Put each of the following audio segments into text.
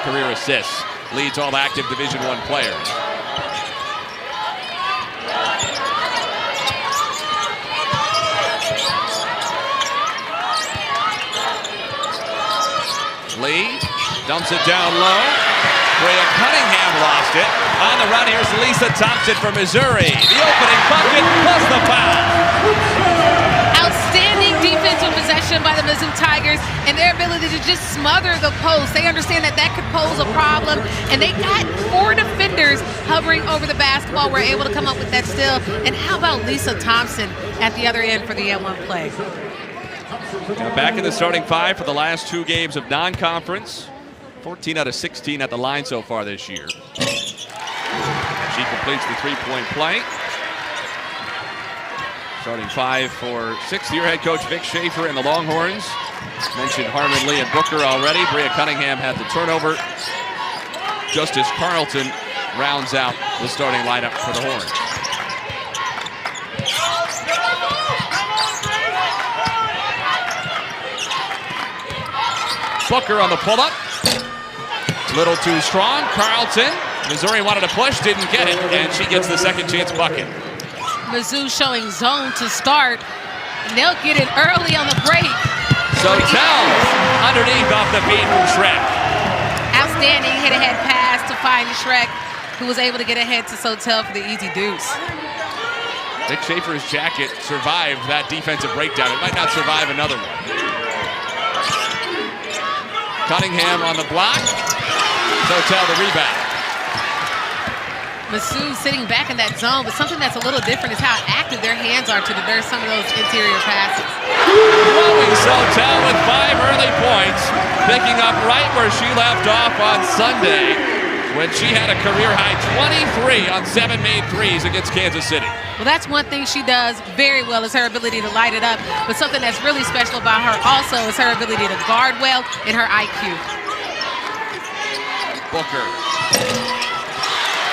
career assists. Leads all active Division I players. Lee dumps it down low. Brea Cunningham lost it. On the run, here's Lisa Thompson for Missouri. The opening bucket plus the foul. Outstanding defensive possession by the Mizzou Tigers and their ability to just smother the post. They understand that that could pose a problem, and they got 4 defenders hovering over the basketball, were able to come up with that steal. And how about Lisa Thompson at the other end for the N1 play? Now back in the starting 5 for the last 2 games of non-conference. 14 out of 16 at the line so far this year. She completes the three-point play. Starting 5 for 6th-year head coach Vic Schaefer and the Longhorns. Mentioned Harmon Lee and Booker already. Brea Cunningham had the turnover. Justice Carlton rounds out the starting lineup for the Horns. Booker on the pull-up. Little too strong. Carlton. Missouri wanted to push, didn't get it, and she gets the second chance bucket. Mizzou showing zone to start, and they'll get it early on the break. Sotel underneath off the feed from Schreck. Outstanding hit-ahead pass to find Schreck, who was able to get ahead to Sotel for the easy deuce. Vic Schaefer's jacket survived that defensive breakdown. It might not survive another one. Cunningham on the block. Sotel the rebound. Mizzou sitting back in that zone, but something that's a little different is how active their hands are to deter some of those interior passes. Chloe Sotel with 5 early points, picking up right where she left off on Sunday when she had a career-high 23 on 7 made threes against Kansas City. Well, that's one thing she does very well, is her ability to light it up, but something that's really special about her also is her ability to guard well and her IQ. Booker.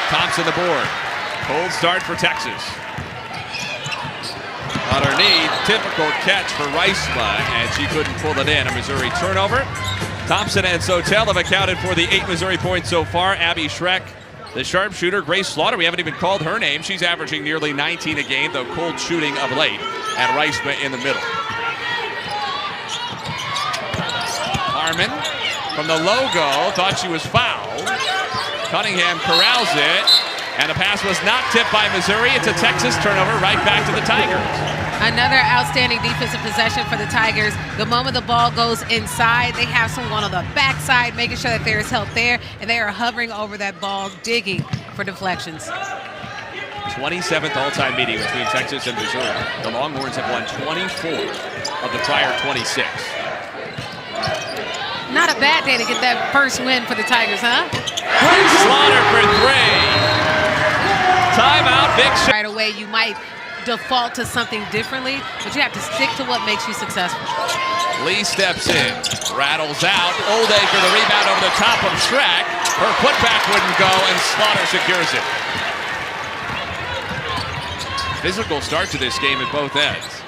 Thompson the board. Cold start for Texas. Underneath, typical catch for Reisma, and she couldn't pull it in. A Missouri turnover. Thompson and Sotel have accounted for the 8 Missouri points so far. Abby Schreck, the sharpshooter. Grace Slaughter, we haven't even called her name. She's averaging nearly 19 a game, though cold shooting of late. And Reisma in the middle. Harmon from the logo, thought she was fouled. Cunningham corrals it, and the pass was not tipped by Missouri. It's a Texas turnover right back to the Tigers. Another outstanding defensive possession for the Tigers. The moment the ball goes inside, they have someone on the backside making sure that there is help there, and they are hovering over that ball, digging for deflections. 27th all-time meeting between Texas and Missouri. The Longhorns have won 24 of the prior 26. Not a bad day to get that first win for the Tigers, huh? Slaughter for 3. Timeout, Vic Schaefer. Right away, you might default to something differently, but you have to stick to what makes you successful. Lee steps in, rattles out. Oldacre the rebound over the top of Schreck. Her putback wouldn't go, and Slaughter secures it. Physical start to this game at both ends.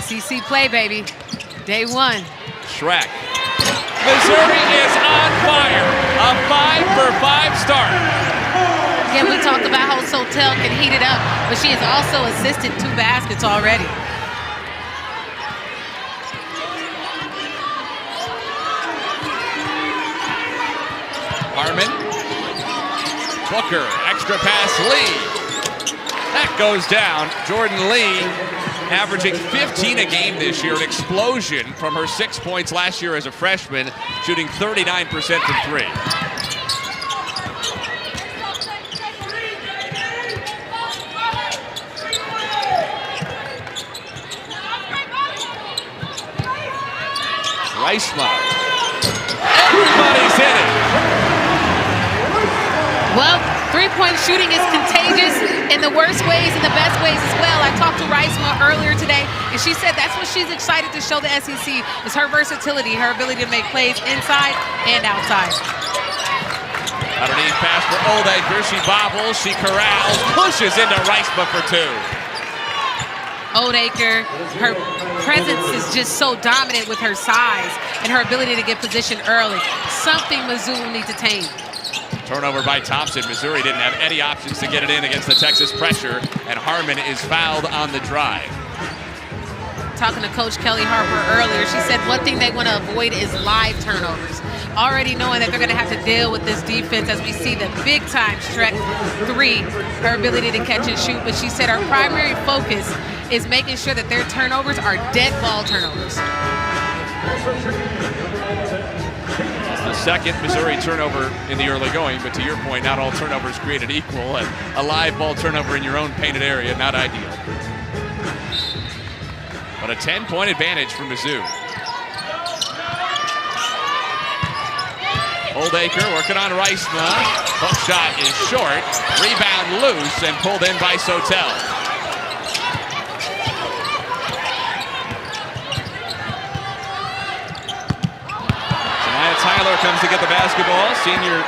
SEC play, baby. Day 1. Schreck. Missouri is on fire. A 5-for-5 start. Again, we talked about how Sotel can heat it up, but she has also assisted 2 baskets already. Harmon. Booker. Extra pass, Lee. That goes down. Jordan Lee averaging 15 a game this year, an explosion from her 6 points last year as a freshman, shooting 39% from 3. Reisma. Everybody's in it. Well, three-point shooting is contagious in the worst ways and the best ways as well. I talked to Reisma earlier today, and she said that's what she's excited to show the SEC, is her versatility, her ability to make plays inside and outside. Underneath pass for Oldacre. She bobbles, she corrals, pushes into Reisma for 2. Oldacre, her presence is just so dominant with her size and her ability to get position early. Something Mizzou will need to tame. Turnover by Thompson. Missouri didn't have any options to get it in against the Texas pressure, and Harmon is fouled on the drive. Talking to Coach Kelly Harper earlier, she said one thing they want to avoid is live turnovers. Already knowing that they're going to have to deal with this defense as we see the big-time Shrek 3, her ability to catch and shoot. But she said our primary focus is making sure that their turnovers are dead ball turnovers. The second Missouri turnover in the early going, but to your point, not all turnovers created equal, and a live ball turnover in your own painted area, not ideal. But a 10-point advantage for Mizzou. Oldacre working on Reisma. Hook shot is short. Rebound loose and pulled in by Sotel. Tyler comes to get the basketball. Senior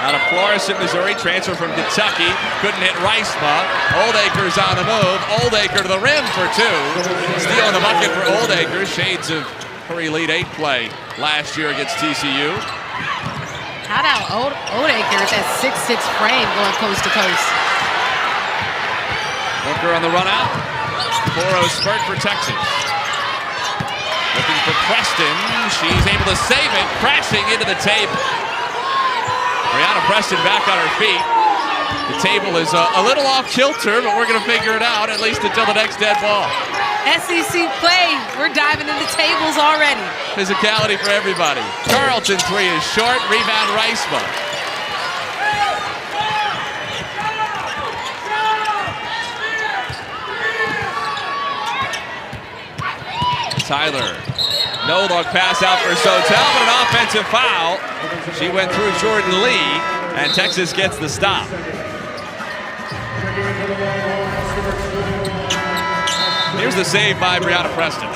out of Florissant, Missouri. Transfer from Kentucky. Couldn't hit Reisma. Oldacre's on the move. Oldacre to the rim for two. Stealing the bucket for Oldacre. Shades of her Elite Eight play last year against TCU. How about Oldacre at 6'6" frame going coast to coast? Booker on the run out. 4-0 spurt for Texas. Looking for Preston. She's able to save it, crashing into the table. Brianna Preston back on her feet. The table is a little off kilter, but we're going to figure it out, at least until the next dead ball. SEC play, we're diving into tables already. Physicality for everybody. Carlton three is short, rebound Reisma. Tyler, no look pass out for Sotel, but an offensive foul. She went through Jordan Lee, and Texas gets the stop. Here's the save by Brianna Preston.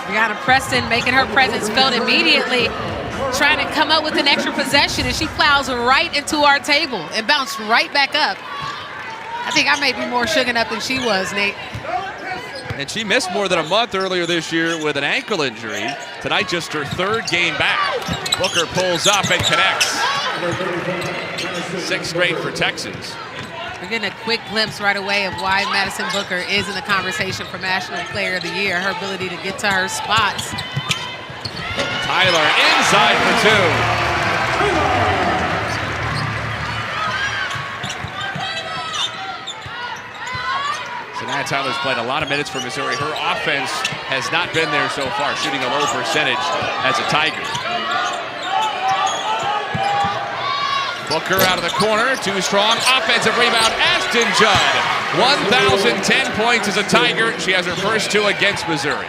Brianna Preston making her presence felt immediately, trying to come up with an extra possession, and she plows right into our table and bounced right back up. I think I may be more shooken up than she was, Nate. And she missed more than a month earlier this year with an ankle injury. Tonight, just her third game back. Booker pulls up and connects. 6th straight for Texas. We're getting a quick glimpse right away of why Madison Booker is in the conversation for National Player of the Year. Her ability to get to her spots. Tyler inside for two. Shania Tyler's played a lot of minutes for Missouri. Her offense has not been there so far, shooting a low percentage as a Tiger. Booker out of the corner, too strong. Offensive rebound, Ashton Judd. 1,010 points as a Tiger. She has her first two against Missouri.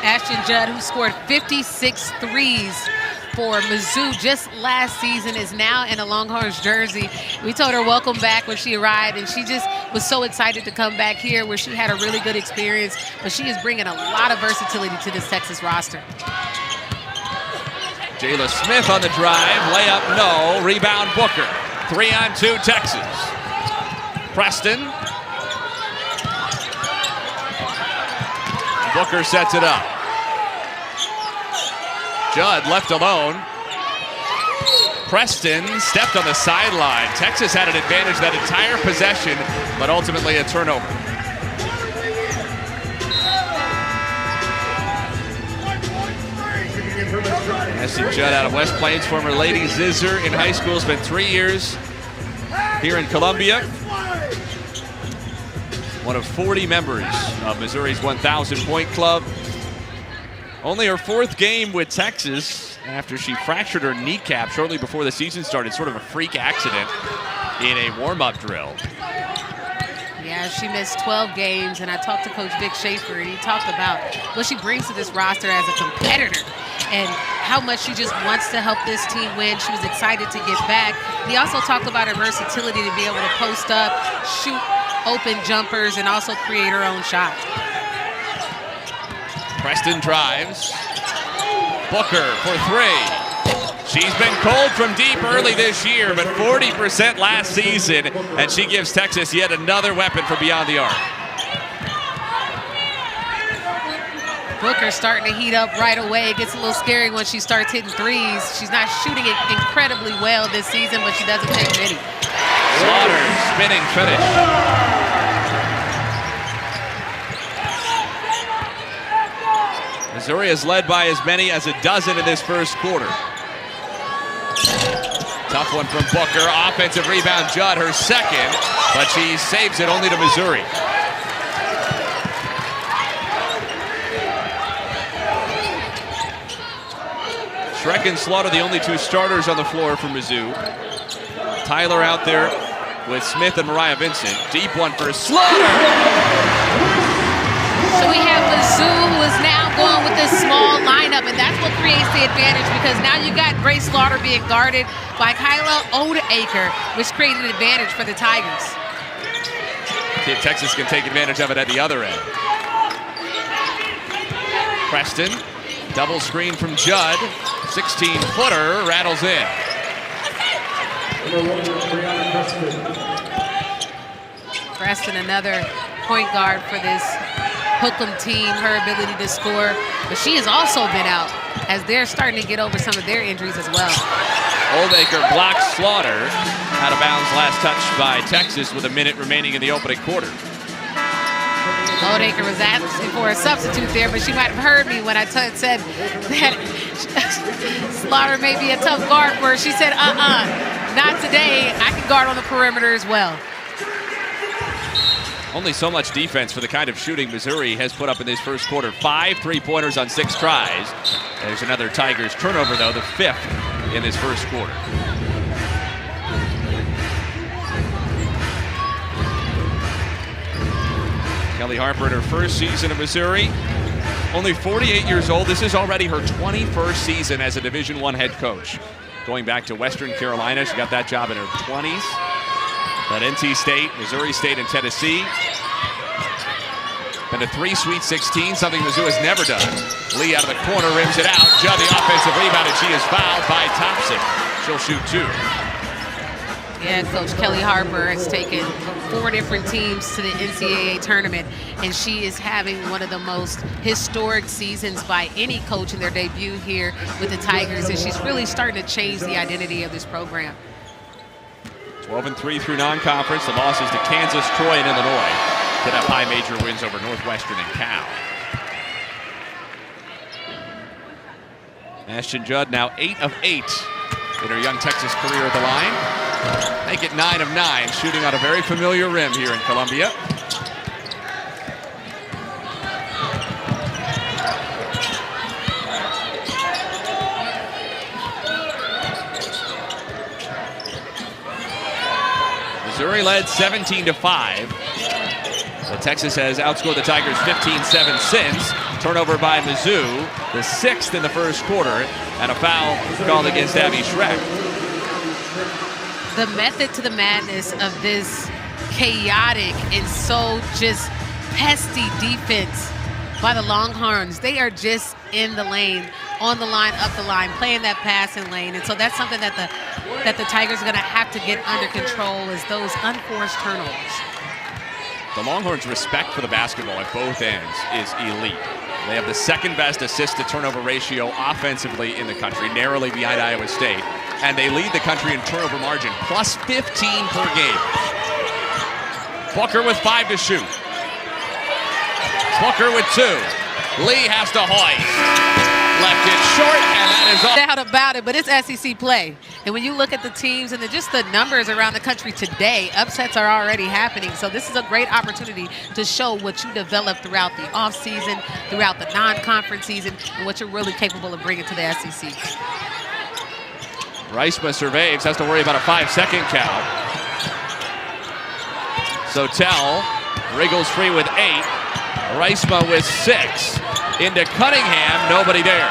Ashton Judd, who scored 56 threes for Mizzou just last season, is now in a Longhorns jersey. We told her welcome back when she arrived, and she just was so excited to come back here where she had a really good experience, but she is bringing a lot of versatility to this Texas roster. Jayla Smith on the drive, layup no, rebound Booker. 3-on-2 Texas. Preston. Booker sets it up. Judd left alone. Preston stepped on the sideline. Texas had an advantage that entire possession, but ultimately a turnover. Ashton Judd out of West Plains, former Lady Zizzer in high school, spent 3 years here in Columbia. One of 40 members of Missouri's 1,000-point club. Only her 4th game with Texas after she fractured her kneecap shortly before the season started, sort of a freak accident in a warm-up drill. Yeah, she missed 12 games, and I talked to Coach Vic Schaefer, and he talked about what she brings to this roster as a competitor and how much she just wants to help this team win. She was excited to get back. He also talked about her versatility to be able to post up, shoot open jumpers, and also create her own shot. Preston drives. Booker for three. She's been cold from deep early this year, but 40% last season, and she gives Texas yet another weapon for beyond the arc. Booker starting to heat up right away. It gets a little scary when she starts hitting threes. She's not shooting it incredibly well this season, but she doesn't take many. Slaughter, spinning finish. Missouri is led by as many as a dozen in this first quarter. Tough one from Booker. Offensive rebound, Judd, her second, but she saves it only to Missouri. Schreck and Slaughter, the only two starters on the floor for Mizzou. Tyler out there with Smith and Mariah Vincent. Deep one for Slaughter. So we have Mizzou, who is now going with this small lineup, and that's what creates the advantage, because now you got Grace Slaughter being guarded by Kyla Odeacre, which created an advantage for the Tigers. See if Texas can take advantage of it at the other end. Preston, double screen from Judd. 16-footer rattles in. Preston, another point guard for this Hookham team, her ability to score. But she has also been out as they're starting to get over some of their injuries as well. Odeacre blocks Slaughter. Out of bounds, last touch by Texas with a minute remaining in the opening quarter. Odeacre was asking for a substitute there, but she might have heard me when I said that Slaughter may be a tough guard for her. She said, not today. I can guard on the perimeter as well. Only so much defense for the kind of shooting Missouri has put up in this first quarter. 5 3-pointers on 6 tries. There's another Tigers turnover, though, the 5th in this first quarter. Kelly Harper in her first season in Missouri. Only 48 years old. This is already her 21st season as a Division I head coach. Going back to Western Carolina, she got that job in her 20s. At NC State, Missouri State, and Tennessee. Been to 3 Sweet 16, something Mizzou has never done. Lee out of the corner, rims it out. Judd the offensive rebound, and she is fouled by Thompson. She'll shoot 2. Yeah, Coach Kelly Harper has taken 4 different teams to the NCAA tournament, and she is having one of the most historic seasons by any coach in their debut here with the Tigers, and she's really starting to change the identity of this program. 12-3 through non-conference. The losses to Kansas, Troy, and Illinois. Could have high major wins over Northwestern and Cal. Ashton Judd now 8 of 8 in her Young Texas career at the line. Make it 9 of 9, shooting on a very familiar rim here in Columbia. Missouri led 17-5. So Texas has outscored the Tigers 15-7 since. Turnover by Mizzou, the 6th in the first quarter, and a foul called against Abby Schreck. The method to the madness of this chaotic and so just pesty defense by the Longhorns. They are just in the lane, on the line, up the line, playing that passing lane. And so that's something that the Tigers are going to have to get under control, is those unforced turnovers. The Longhorns' respect for the basketball at both ends is elite. They have the 2nd best assist-to-turnover ratio offensively in the country, narrowly behind Iowa State. And they lead the country in turnover margin, plus 15 per game. Booker with 5 to shoot. Booker with 2. Lee has to hoist. Left it short, and that is all. No doubt about it, but it's SEC play. And when you look at the teams and just the numbers around the country today, upsets are already happening. So this is a great opportunity to show what you developed throughout the offseason, throughout the non-conference season, and what you're really capable of bringing to the SEC. Reisma surveys, has to worry about a 5-second count. Sotel wriggles free with 8. Reisma with 6. Into Cunningham, nobody there.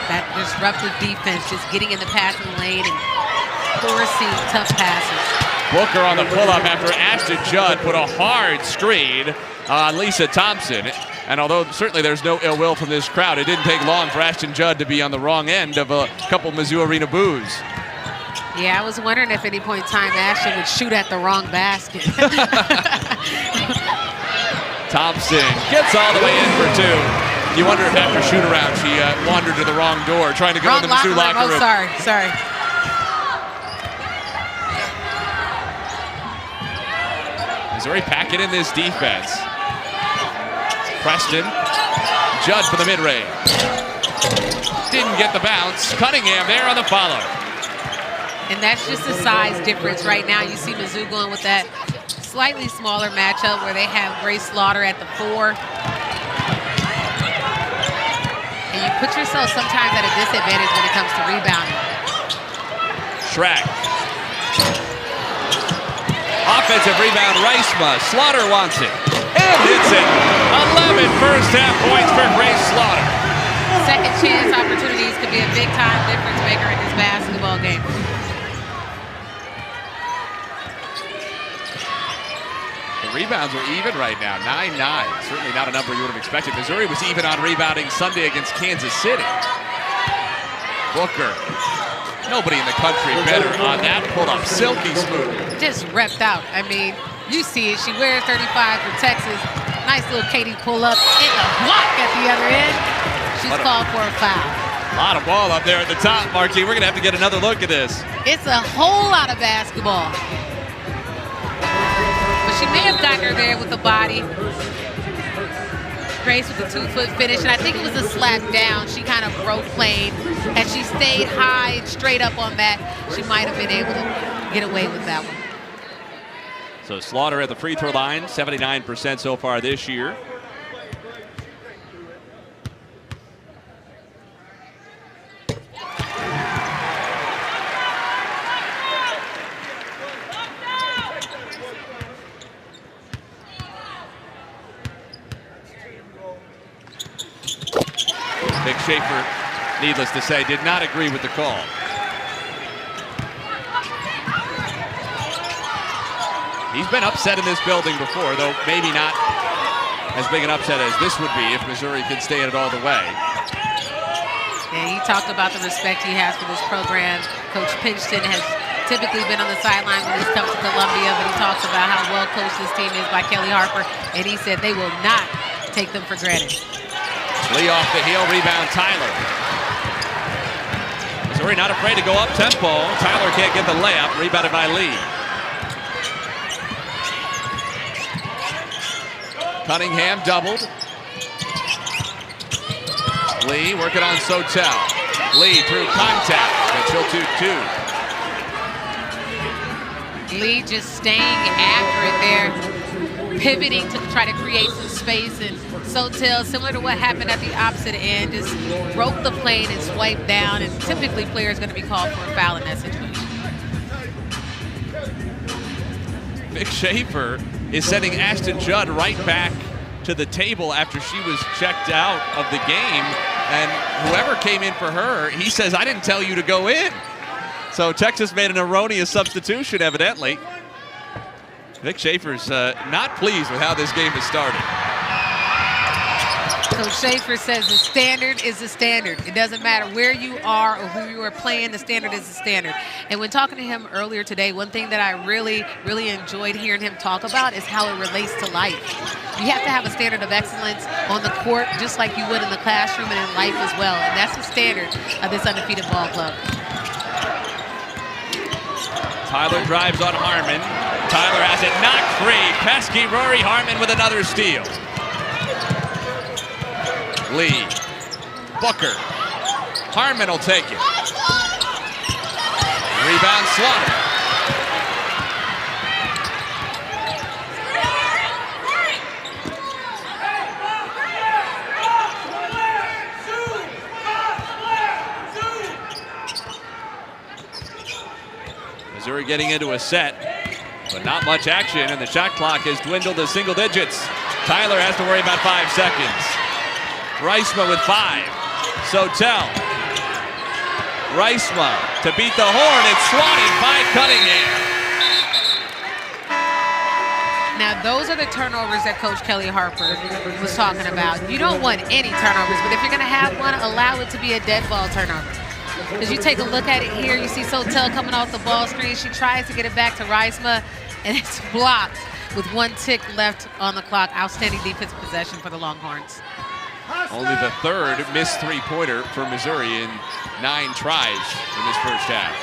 That disruptive defense, just getting in the passing lane and forcing tough passes. Booker on the pull-up after Ashton Judd put a hard screen on Lisa Thompson. And although certainly there's no ill will from this crowd, it didn't take long for Ashton Judd to be on the wrong end of a couple Mizzou Arena boos. Yeah, I was wondering if at any point in time Ashton would shoot at the wrong basket. Thompson gets all the way in for two. You wonder if after shoot-around she wandered to the wrong door, trying to go Wrong in the Mizzou locker room. Oh, sorry. Missouri packing in this defense. Preston, Judd for the mid-range. Didn't get the bounce. Cunningham there on the follow. And that's just the size difference right now. You see Mizzou going with that slightly smaller matchup where they have Grace Slaughter at the 4. And you put yourself sometimes at a disadvantage when it comes to rebounding. Schreck. Offensive rebound, Reisma. Slaughter wants it and hits it. 11 first-half points for Grace Slaughter. Second chance opportunities could be a big-time difference maker in this basketball game. The rebounds are even right now, 9-9. Certainly not a number you would have expected. Missouri was even on rebounding Sunday against Kansas City. Booker. Nobody in the country better on that pull-up. Silky smooth. Just repped out. I mean, you see it. She wears 35 for Texas. Nice little Katie pull-up in the block at the other end. She's called for a foul. A lot of ball up there at the top, Marquis. We're going to have to get another look at this. It's a whole lot of basketball. But she may have gotten her there with the body. Grace with the 2-foot finish, and I think it was a slap down. She kind of broke plane. Had she stayed high and straight up on that, she might have been able to get away with that one. So Slaughter at the free throw line, 79% so far this year. Vic Schaefer, needless to say, did not agree with the call. He's been upset in this building before, though maybe not as big an upset as this would be if Missouri could stay in it all the way. Yeah, he talked about the respect he has for this program. Coach Pinchton has typically been on the sideline when he's come to Columbia, but he talks about how well coached this team is by Kelly Harper, and he said they will not take them for granted. Lee off the heel, rebound Tyler. Missouri not afraid to go up tempo. Tyler can't get the layup, rebounded by Lee. Cunningham doubled. Lee working on Sotel. Lee through contact, and she'll shoot 2. Lee just staying after it there, pivoting to try to create some space, and Sotel, similar to what happened at the opposite end, just broke the plane and swiped down, and typically players are going to be called for a foul in that situation. Vic Schaefer is sending Ashton Judd right back to the table after she was checked out of the game, and whoever came in for her, he says, I didn't tell you to go in. So Texas made an erroneous substitution, evidently. Vic Schaefer's not pleased with how this game has started. Coach Schaefer says the standard is the standard. It doesn't matter where you are or who you are playing, the standard is the standard. And when talking to him earlier today, one thing that I really enjoyed hearing him talk about is how it relates to life. You have to have a standard of excellence on the court just like you would in the classroom and in life as well. And that's the standard of this undefeated ball club. Tyler drives on Harmon. Tyler has it knocked free. Pesky Rory Harmon with another steal. Lee. Booker. Harmon will take it. Rebound Slaughter. Missouri getting into a set, but not much action, and the shot clock has dwindled to single digits. Tyler has to worry about 5 seconds. Reisma with 5. Sotel. Reisma to beat the horn. It's swatted by Cunningham. Now, those are the turnovers that Coach Kelly Harper was talking about. You don't want any turnovers, but if you're going to have one, allow it to be a dead ball turnover. As you take a look at it here, you see Sotel coming off the ball screen. She tries to get it back to Reisma, and it's blocked with 1 tick left on the clock. Outstanding defensive possession for the Longhorns. Only the third missed three-pointer for Missouri in 9 tries in this first half.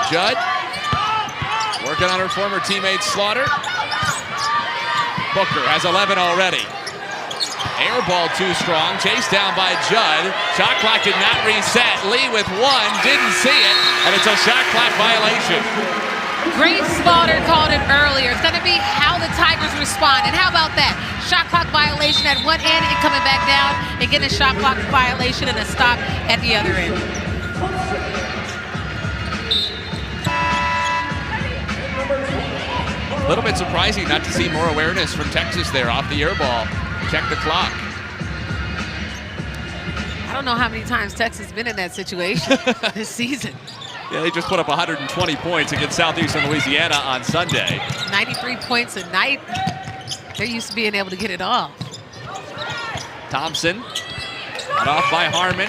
Judd working on her former teammate Slaughter. Booker has 11 already. Air ball too strong, chased down by Judd. Shot clock did not reset. Lee with 1, didn't see it, and it's a shot clock violation. Grace Slaughter called it earlier. It's going to be how the Tigers respond. And how about that? Shot clock violation at one end and coming back down and getting a shot clock violation and a stop at the other end. A little bit surprising not to see more awareness from Texas there off the air ball. Check the clock. I don't know how many times Texas has been in that situation this season. Yeah, they just put up 120 points against Southeastern Louisiana on Sunday. 93 points a night. They're used to being able to get it off. Thompson, cut off by Harmon.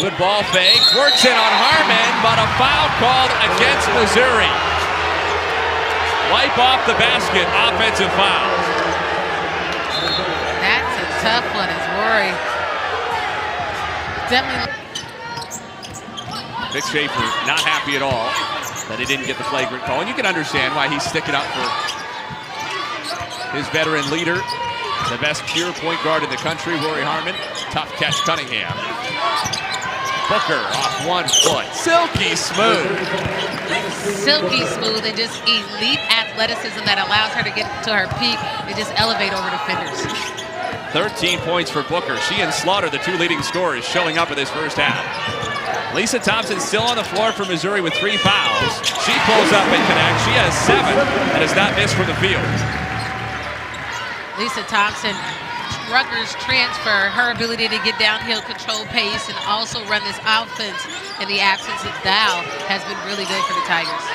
Good ball fake, works in on Harmon, but a foul called against Missouri. Wipe off the basket, offensive foul. That's a tough one, as Rory. Definitely. Vic Schaefer not happy at all that he didn't get the flagrant call. And you can understand why he's sticking up for his veteran leader, the best pure point guard in the country, Rory Harmon. Tough catch, Cunningham. Booker off 1 foot. Silky smooth. Silky smooth and just elite athleticism that allows her to get to her peak and just elevate over defenders. 13 points for Booker. She and Slaughter, the 2 leading scorers, showing up in this first half. Lisa Thompson still on the floor for Missouri with 3 fouls. She pulls up and connects. She has 7 and has not missed from the field. Lisa Thompson, Rutgers transfer, her ability to get downhill, control pace, and also run this offense in the absence of Dow has been really good for the Tigers.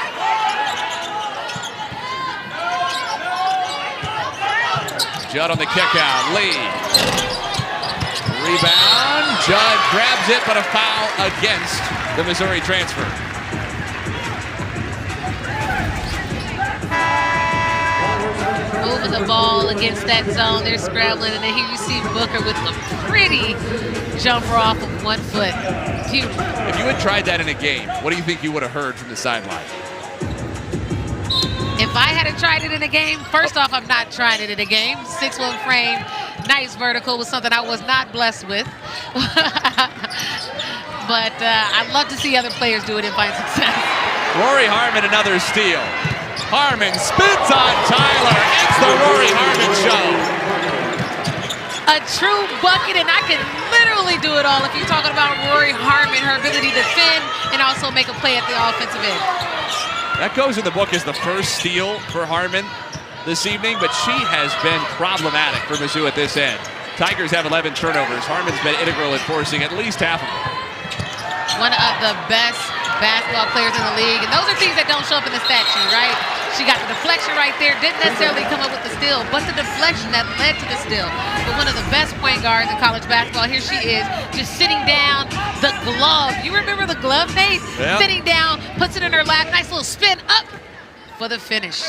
Judd on the kick out. Lee. Rebound. Judd grabs it, but a foul against the Missouri transfer. Moving the ball against that zone. They're scrambling, and then here you see Booker with a pretty jumper off of 1 foot. Beautiful. If you had tried that in a game, what do you think you would have heard from the sideline? If I had tried it in a game, first off, I'm not trying it in a game. 6'1" frame, nice vertical was something I was not blessed with. But I'd love to see other players do it and find success. Rory Harmon, another steal. Harmon spins on Tyler. It's the Rory Harmon show. A true bucket, and I can literally do it all if you're talking about Rory Harmon, her ability to defend and also make a play at the offensive end. That goes in the book as the first steal for Harmon this evening, but she has been problematic for Mizzou at this end. Tigers have 11 turnovers. Harmon's been integral in forcing at least half of them. One of the best basketball players in the league, and those are things that don't show up in the stat sheet, right? She got the deflection right there, didn't necessarily come up with the steal, but the deflection that led to the steal. But one of the best point guards in college basketball, here she is, just sitting down, the glove. You remember the glove, Nate? Yep. Sitting down, puts it in her lap, nice little spin up for the finish.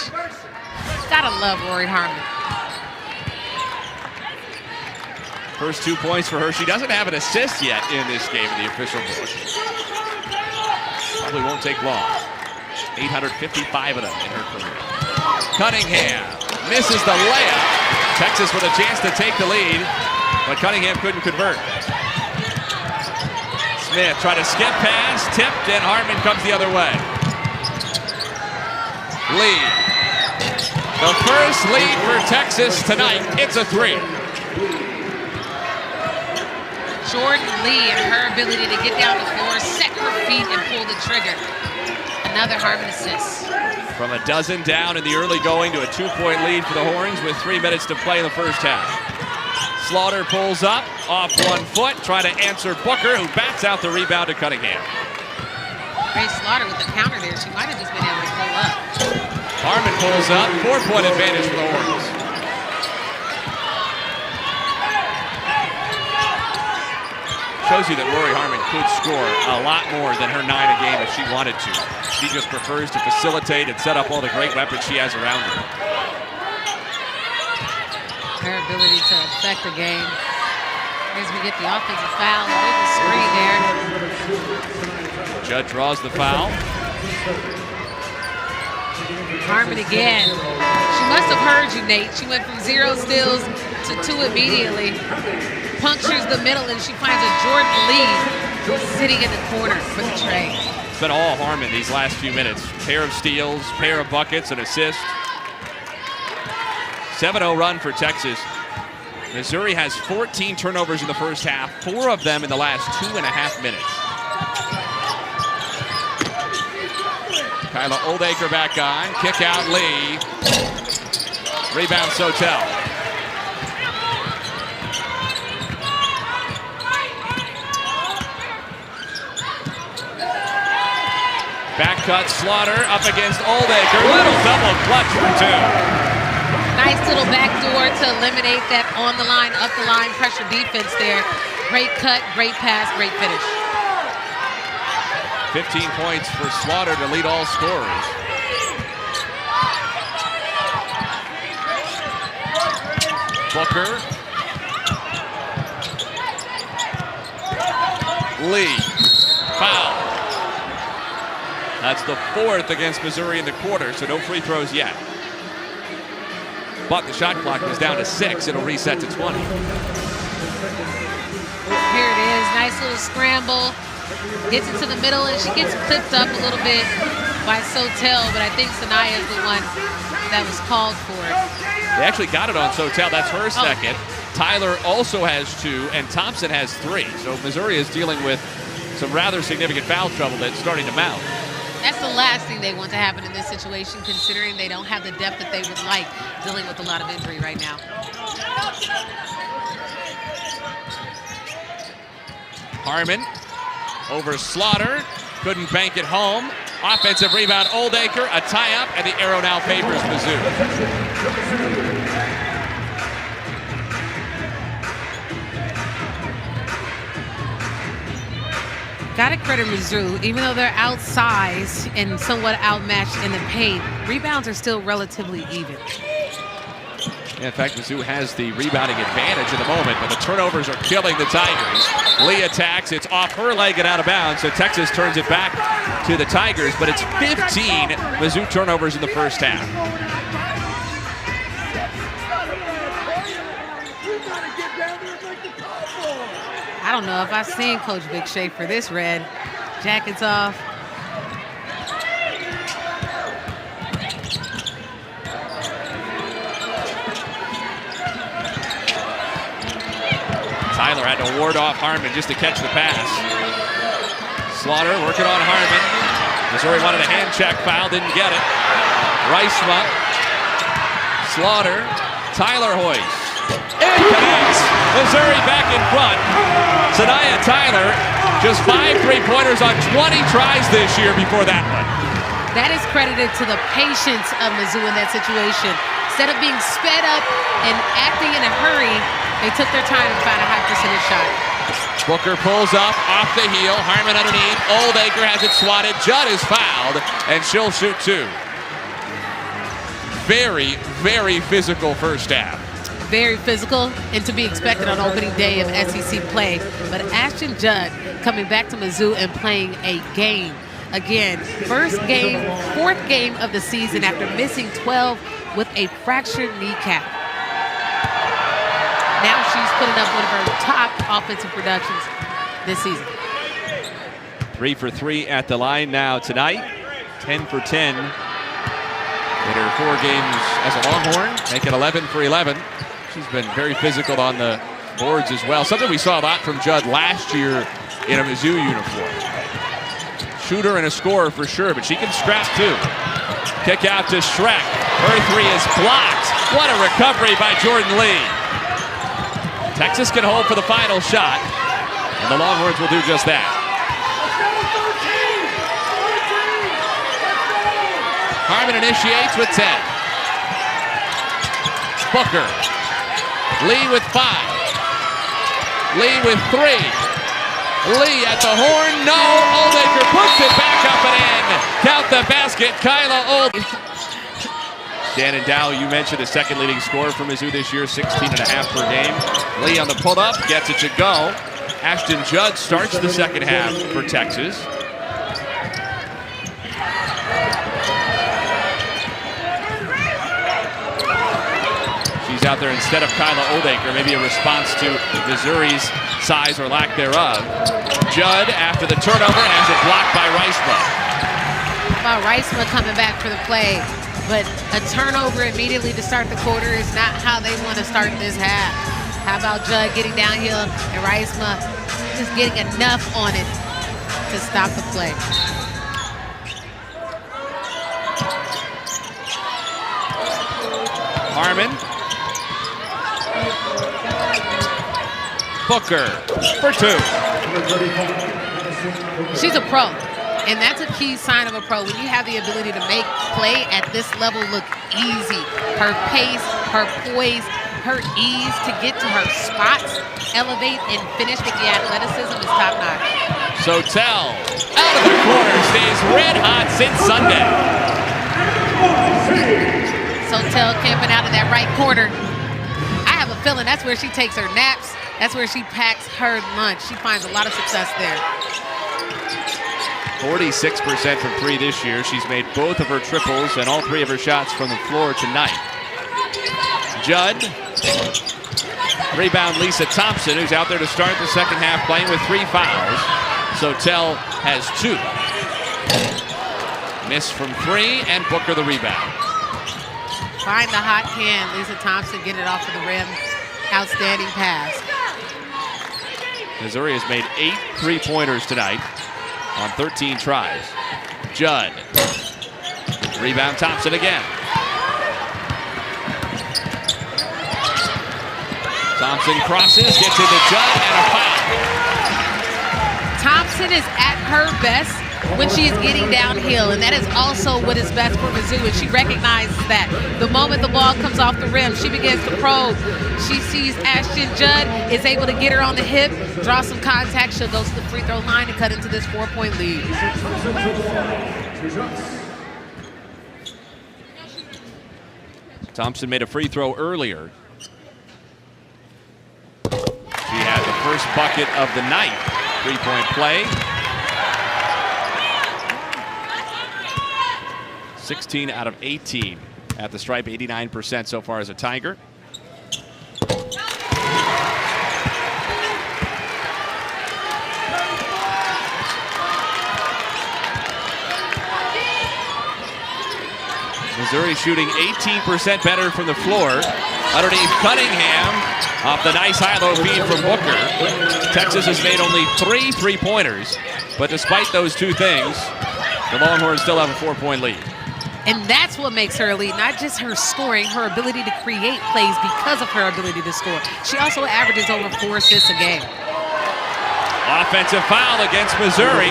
Gotta love Rory Harmon. First 2 points for her. She doesn't have an assist yet in this game in the official book. Probably won't take long. 855 of them in her career. Cunningham misses the layup. Texas with a chance to take the lead, but Cunningham couldn't convert. Smith tried to skip pass, tipped, and Harmon comes the other way. Lee. The first lead for Texas tonight. It's a 3. Jordan Lee and her ability to get down the floor, set her feet, and pull the trigger. Another Harmon assist. From a dozen down in the early going to a 2-point lead for the Horns with 3 minutes to play in the first half. Slaughter pulls up, off 1 foot, trying to answer Booker, who bats out the rebound to Cunningham. Grace Slaughter with the counter there. She might have just been able to pull up. Harmon pulls up, 4-point advantage for the Horns. Shows you that Rory Harmon could score a lot more than her 9 a game if she wanted to. She just prefers to facilitate and set up all the great weapons she has around her. Her ability to affect the game. As we get the offensive foul, there's a screen there. Judd draws the foul. Harmon again. She must have heard you, Nate. She went from 0 steals to 2 immediately. Punctures the middle, and she finds a Jordan Lee sitting in the corner for the tray. It's been all Harmon these last few minutes. Pair of steals, pair of buckets, and assists. 7-0 run for Texas. Missouri has 14 turnovers in the first half, 4 of them in the last 2.5 minutes. Kyla Oldacre back on. Kick out Lee. Rebound Sotel. Back cut Slaughter up against Oldacre. Little double clutch for 2. Nice little backdoor to eliminate that on the line, up the line pressure defense there. Great cut, great pass, great finish. 15 points for Slaughter to lead all scorers. Booker. Lee. Foul. That's the 4th against Missouri in the quarter, so no free throws yet. But the shot clock is down to 6. It'll reset to 20. Here it is. Nice little scramble. Gets into the middle, and she gets clipped up a little bit by Sotel, but I think Sanaya is the one that was called for it. They actually got it on Sotel. That's her second. Tyler also has 2, and Thompson has 3. So Missouri is dealing with some rather significant foul trouble that's starting to mount. That's the last thing they want to happen in this situation, considering they don't have the depth that they would like, dealing with a lot of injury right now. Harmon over Slaughter. Couldn't bank it home. Offensive rebound, Oldacre. A tie-up, and the arrow now favors Mizzou. Got to credit Mizzou, even though they're outsized and somewhat outmatched in the paint, rebounds are still relatively even. Yeah, in fact, Mizzou has the rebounding advantage at the moment, but the turnovers are killing the Tigers. Lee attacks, it's off her leg and out of bounds, so Texas turns it back to the Tigers, but it's 15 Mizzou turnovers in the first half. I don't know if I've seen Coach Vic Schaefer this red. Jackets off. Tyler had to ward off Harmon just to catch the pass. Slaughter working on Harmon. Missouri wanted a hand check foul, didn't get it. Reisma. Slaughter. Tyler hoists. It connects. Missouri back in front. Sanaya Tyler, just 5 3-pointers on 20 tries this year before that one. That is credited to the patience of Mizzou in that situation. Instead of being sped up and acting in a hurry, they took their time to find a high percentage shot. Booker pulls up, off the heel, Harmon underneath. Oldacre has it swatted. Judd is fouled, and she'll shoot 2. Very, very physical first half. Very physical and to be expected on opening day of SEC play. But Ashton Judd coming back to Mizzou and playing a game. Again, 4th game of the season after missing 12 with a fractured kneecap. Now she's putting up one of her top offensive productions this season. 3 for 3 at the line now tonight. 10 for 10 in her 4 games as a Longhorn. Make it 11 for 11. She's been very physical on the boards as well. Something we saw a lot from Judd last year in a Mizzou uniform. Shooter and a scorer for sure, but she can scrap too. Kick out to Schreck. Her 3 is blocked. What a recovery by Jordan Lee. Texas can hold for the final shot, and the Longhorns will do just that. Harmon initiates with 10. Booker. Lee with 5. Lee with 3. Lee at the horn. No. Oldacre puts it back up and in. Count the basket. Kyla Oldacre. Shannon Dow, you mentioned the second leading scorer for Mizzou this year, 16.5 per game. Lee on the pull-up, gets it to go. Ashton Judd starts the second half for Texas. She's out there instead of Kyla Oldacre, maybe a response to Missouri's size or lack thereof. Judd after the turnover has it blocked by Reisma. About Reisma coming back for the play. But a turnover immediately to start the quarter is not how they want to start this half. How about Judd getting downhill and Reisma just getting enough on it to stop the play. Harmon. Booker for 2. She's a pro. And that's a key sign of a pro. When you have the ability to make play at this level look easy. Her pace, her poise, her ease to get to her spots, elevate and finish with the athleticism is top notch. Sotel out of the corner, stays red hot since Sunday. Sotel camping out of that right corner. I have a feeling that's where she takes her naps. That's where she packs her lunch. She finds a lot of success there. 46% from 3 this year. She's made both of her triples and all 3 of her shots from the floor tonight. Judd. Rebound Lisa Thompson, who's out there to start the second half playing with 3 fouls. Sotel has 2. Miss from 3 and Booker the rebound. Find the hot hand. Lisa Thompson getting it off of the rim. Outstanding pass. Missouri has made 8 3-pointers tonight on 13 tries. Judd. Rebound Thompson again. Thompson crosses, gets into Judd, and a foul. Thompson is at her best when she is getting downhill, and that is also what is best for Mizzou, and she recognizes that. The moment the ball comes off the rim, she begins to probe. She sees Ashton Judd is able to get her on the hip, draw some contact. She'll go to the free throw line and cut into this 4-point lead. Thompson made a free throw earlier. She had the first bucket of the night. 3-point play. 16 out of 18 at the stripe, 89% so far as a Tiger. Missouri shooting 18% better from the floor. Underneath Cunningham, off the nice high-low feed from Booker. Texas has made only 3 3-pointers, but despite those 2 things, the Longhorns still have a 4-point lead. And that's what makes her elite, not just her scoring, her ability to create plays because of her ability to score. She also averages over 4 assists a game. Offensive foul against Missouri.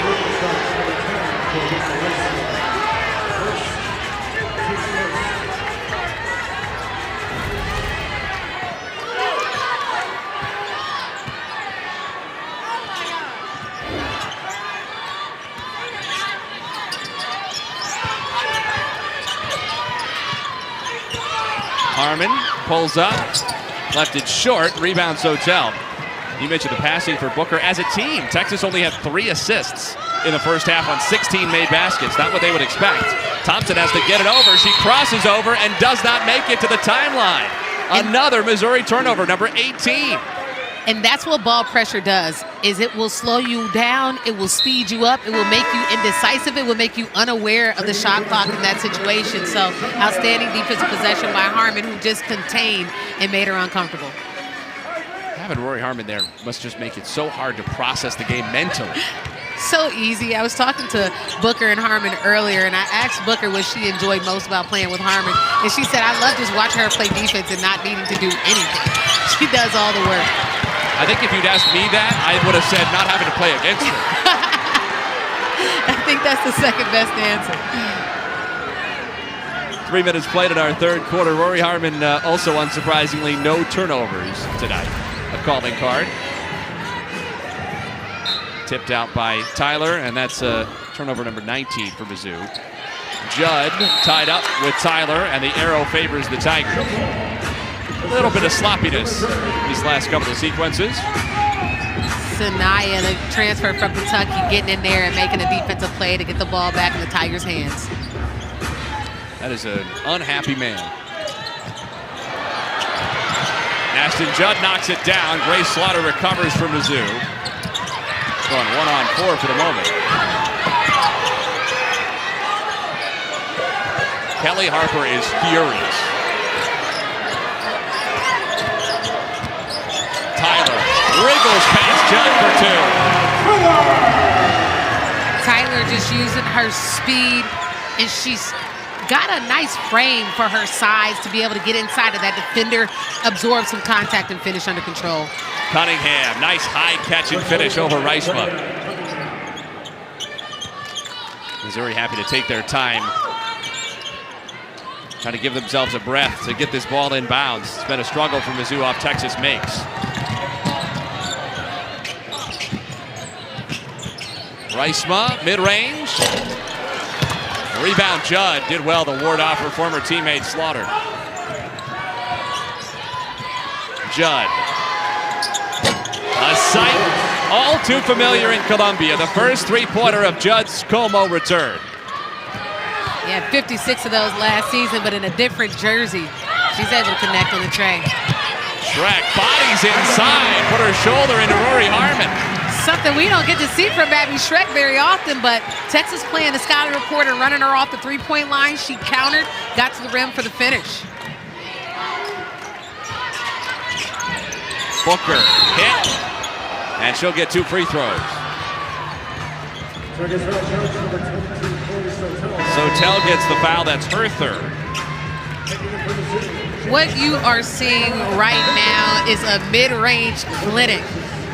Harmon pulls up, left it short, rebound Sotel. You mentioned the passing for Booker. As a team, Texas only had 3 assists in the first half on 16 made baskets. Not what they would expect. Thompson has to get it over. She crosses over and does not make it to the timeline. Another Missouri turnover, number 18. And that's what ball pressure does, is it will slow you down, it will speed you up, it will make you indecisive, it will make you unaware of the shot clock in that situation. So outstanding defensive possession by Harmon, who just contained and made her uncomfortable. Having Rory Harmon there must just make it so hard to process the game mentally. So easy. I was talking to Booker and Harmon earlier, and I asked Booker what she enjoyed most about playing with Harmon, and she said, I love just watching her play defense and not needing to do anything. She does all the work. I think if you'd asked me that, I would have said not having to play against her. I think that's the second best answer. 3 minutes played in our third quarter. Rory Harmon also unsurprisingly no turnovers tonight. A calling card. Tipped out by Tyler, and that's turnover number 19 for Mizzou. Judd tied up with Tyler, and the arrow favors the Tigers. A little bit of sloppiness these last couple of sequences. Sanaya, the transfer from Kentucky, getting in there and making a defensive play to get the ball back in the Tigers' hands. That is an unhappy man. Ashton Judd knocks it down. Grace Slaughter recovers for Mizzou. Going 1-on-4 for the moment. Kelly Harper is furious. Tyler wriggles past Judd for two. Tyler just using her speed, and she's got a nice frame for her size to be able to get inside of that defender, absorb some contact, and finish under control. Cunningham, nice high catch and finish over Reisma. Missouri happy to take their time, trying to give themselves a breath to get this ball in bounds. It's been a struggle for Mizzou off Texas makes. Reisma, mid-range. Rebound, Judd did well to ward off her former teammate Slaughter. Judd. A sight all too familiar in Columbia. The first three-pointer of Judd's Como return. Yeah, 56 of those last season, but in a different jersey. She's able to connect on the tray. Schreck bodies inside, put her shoulder into Rory Harmon. Something we don't get to see from Abby Schreck very often, but Texas playing the scouting report and running her off the three-point line. She countered, got to the rim for the finish. Booker hit, and she'll get 2 free throws. Sotel gets the foul. That's her third. What you are seeing right now is a mid-range clinic.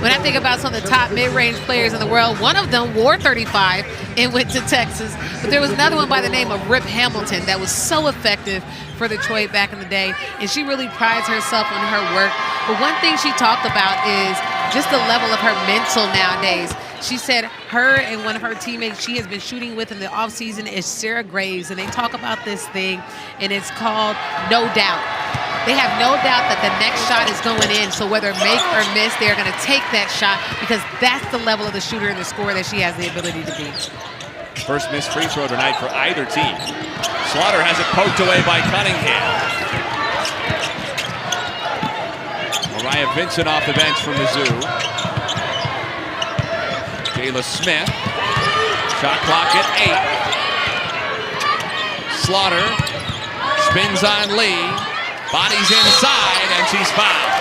When I think about some of the top mid-range players in the world, one of them wore 35 and went to Texas. But there was another one by the name of Rip Hamilton that was so effective for Detroit back in the day. And she really prides herself on her work. But one thing she talked about is just the level of her mental nowadays. She said her and one of her teammates she has been shooting with in the offseason is Sarah Graves. And they talk about this thing, and it's called No Doubt. They have no doubt that the next shot is going in, so whether make or miss, they're going to take that shot because that's the level of the shooter and the scorer that she has the ability to be. First missed free throw tonight for either team. Slaughter has it poked away by Cunningham. Mariah Vincent off the bench for Mizzou. Jayla Smith. Shot clock at 8. Slaughter spins on Lee. Bodies inside, and she's fouled.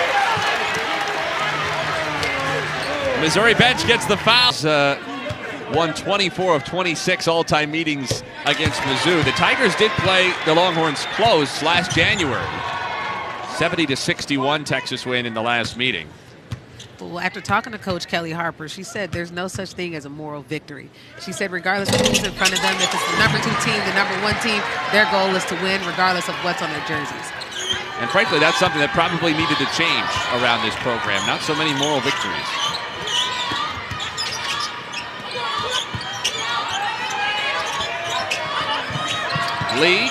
Missouri bench gets the foul. Won 24 of 26 all-time meetings against Mizzou. The Tigers did play the Longhorns close last January. 70-61 Texas win in the last meeting. Well, after talking to Coach Kelly Harper, she said there's no such thing as a moral victory. She said regardless of who's in front of them, if it's the number 2 team, the number 1 team, their goal is to win regardless of what's on their jerseys. And frankly, that's something that probably needed to change around this program. Not so many moral victories. Lee.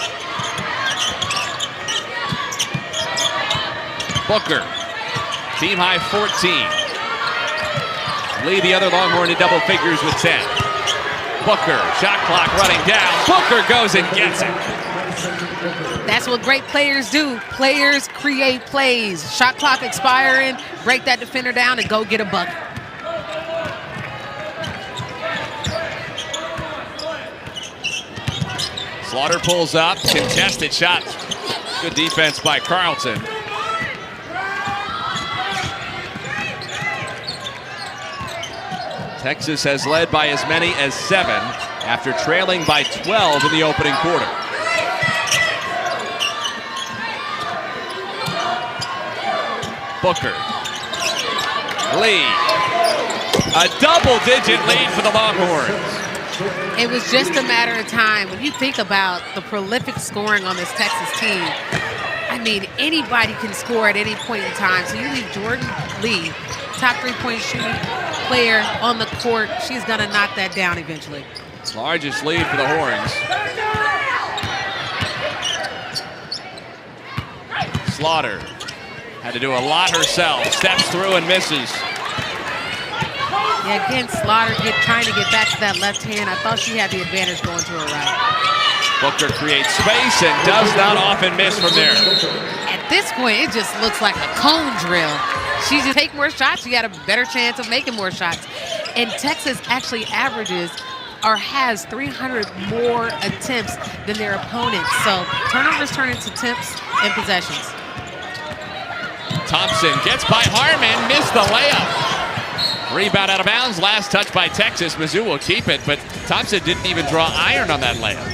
Booker. Team high 14. Lee, the other Longhorn, in double figures with 10. Booker, shot clock running down. Booker goes and gets it. That's what great players do. Players create plays. Shot clock expiring, break that defender down and go get a bucket. Slaughter pulls up, contested shot. Good defense by Carlton. Texas has led by as many as 7 after trailing by 12 in the opening quarter. Booker. Lee. A double-digit lead for the Longhorns. It was just a matter of time. When you think about the prolific scoring on this Texas team, I mean, anybody can score at any point in time. So you leave Jordan Lee, top three-point shooting player on the court. She's going to knock that down eventually. Largest lead for the Horns. Slaughter had to do a lot herself. Steps through and misses. Yeah, again, Slaughter trying to get back to that left hand. I thought she had the advantage going to her right. Booker creates space and does not often miss from there. At this point, it just looks like a cone drill. She just take more shots, she got a better chance of making more shots. And Texas actually averages or has 300 more attempts than their opponents. So turnovers turn into attempts and possessions. Thompson gets by Harmon, missed the layup. Rebound out of bounds, last touch by Texas. Mizzou will keep it, but Thompson didn't even draw iron on that layup.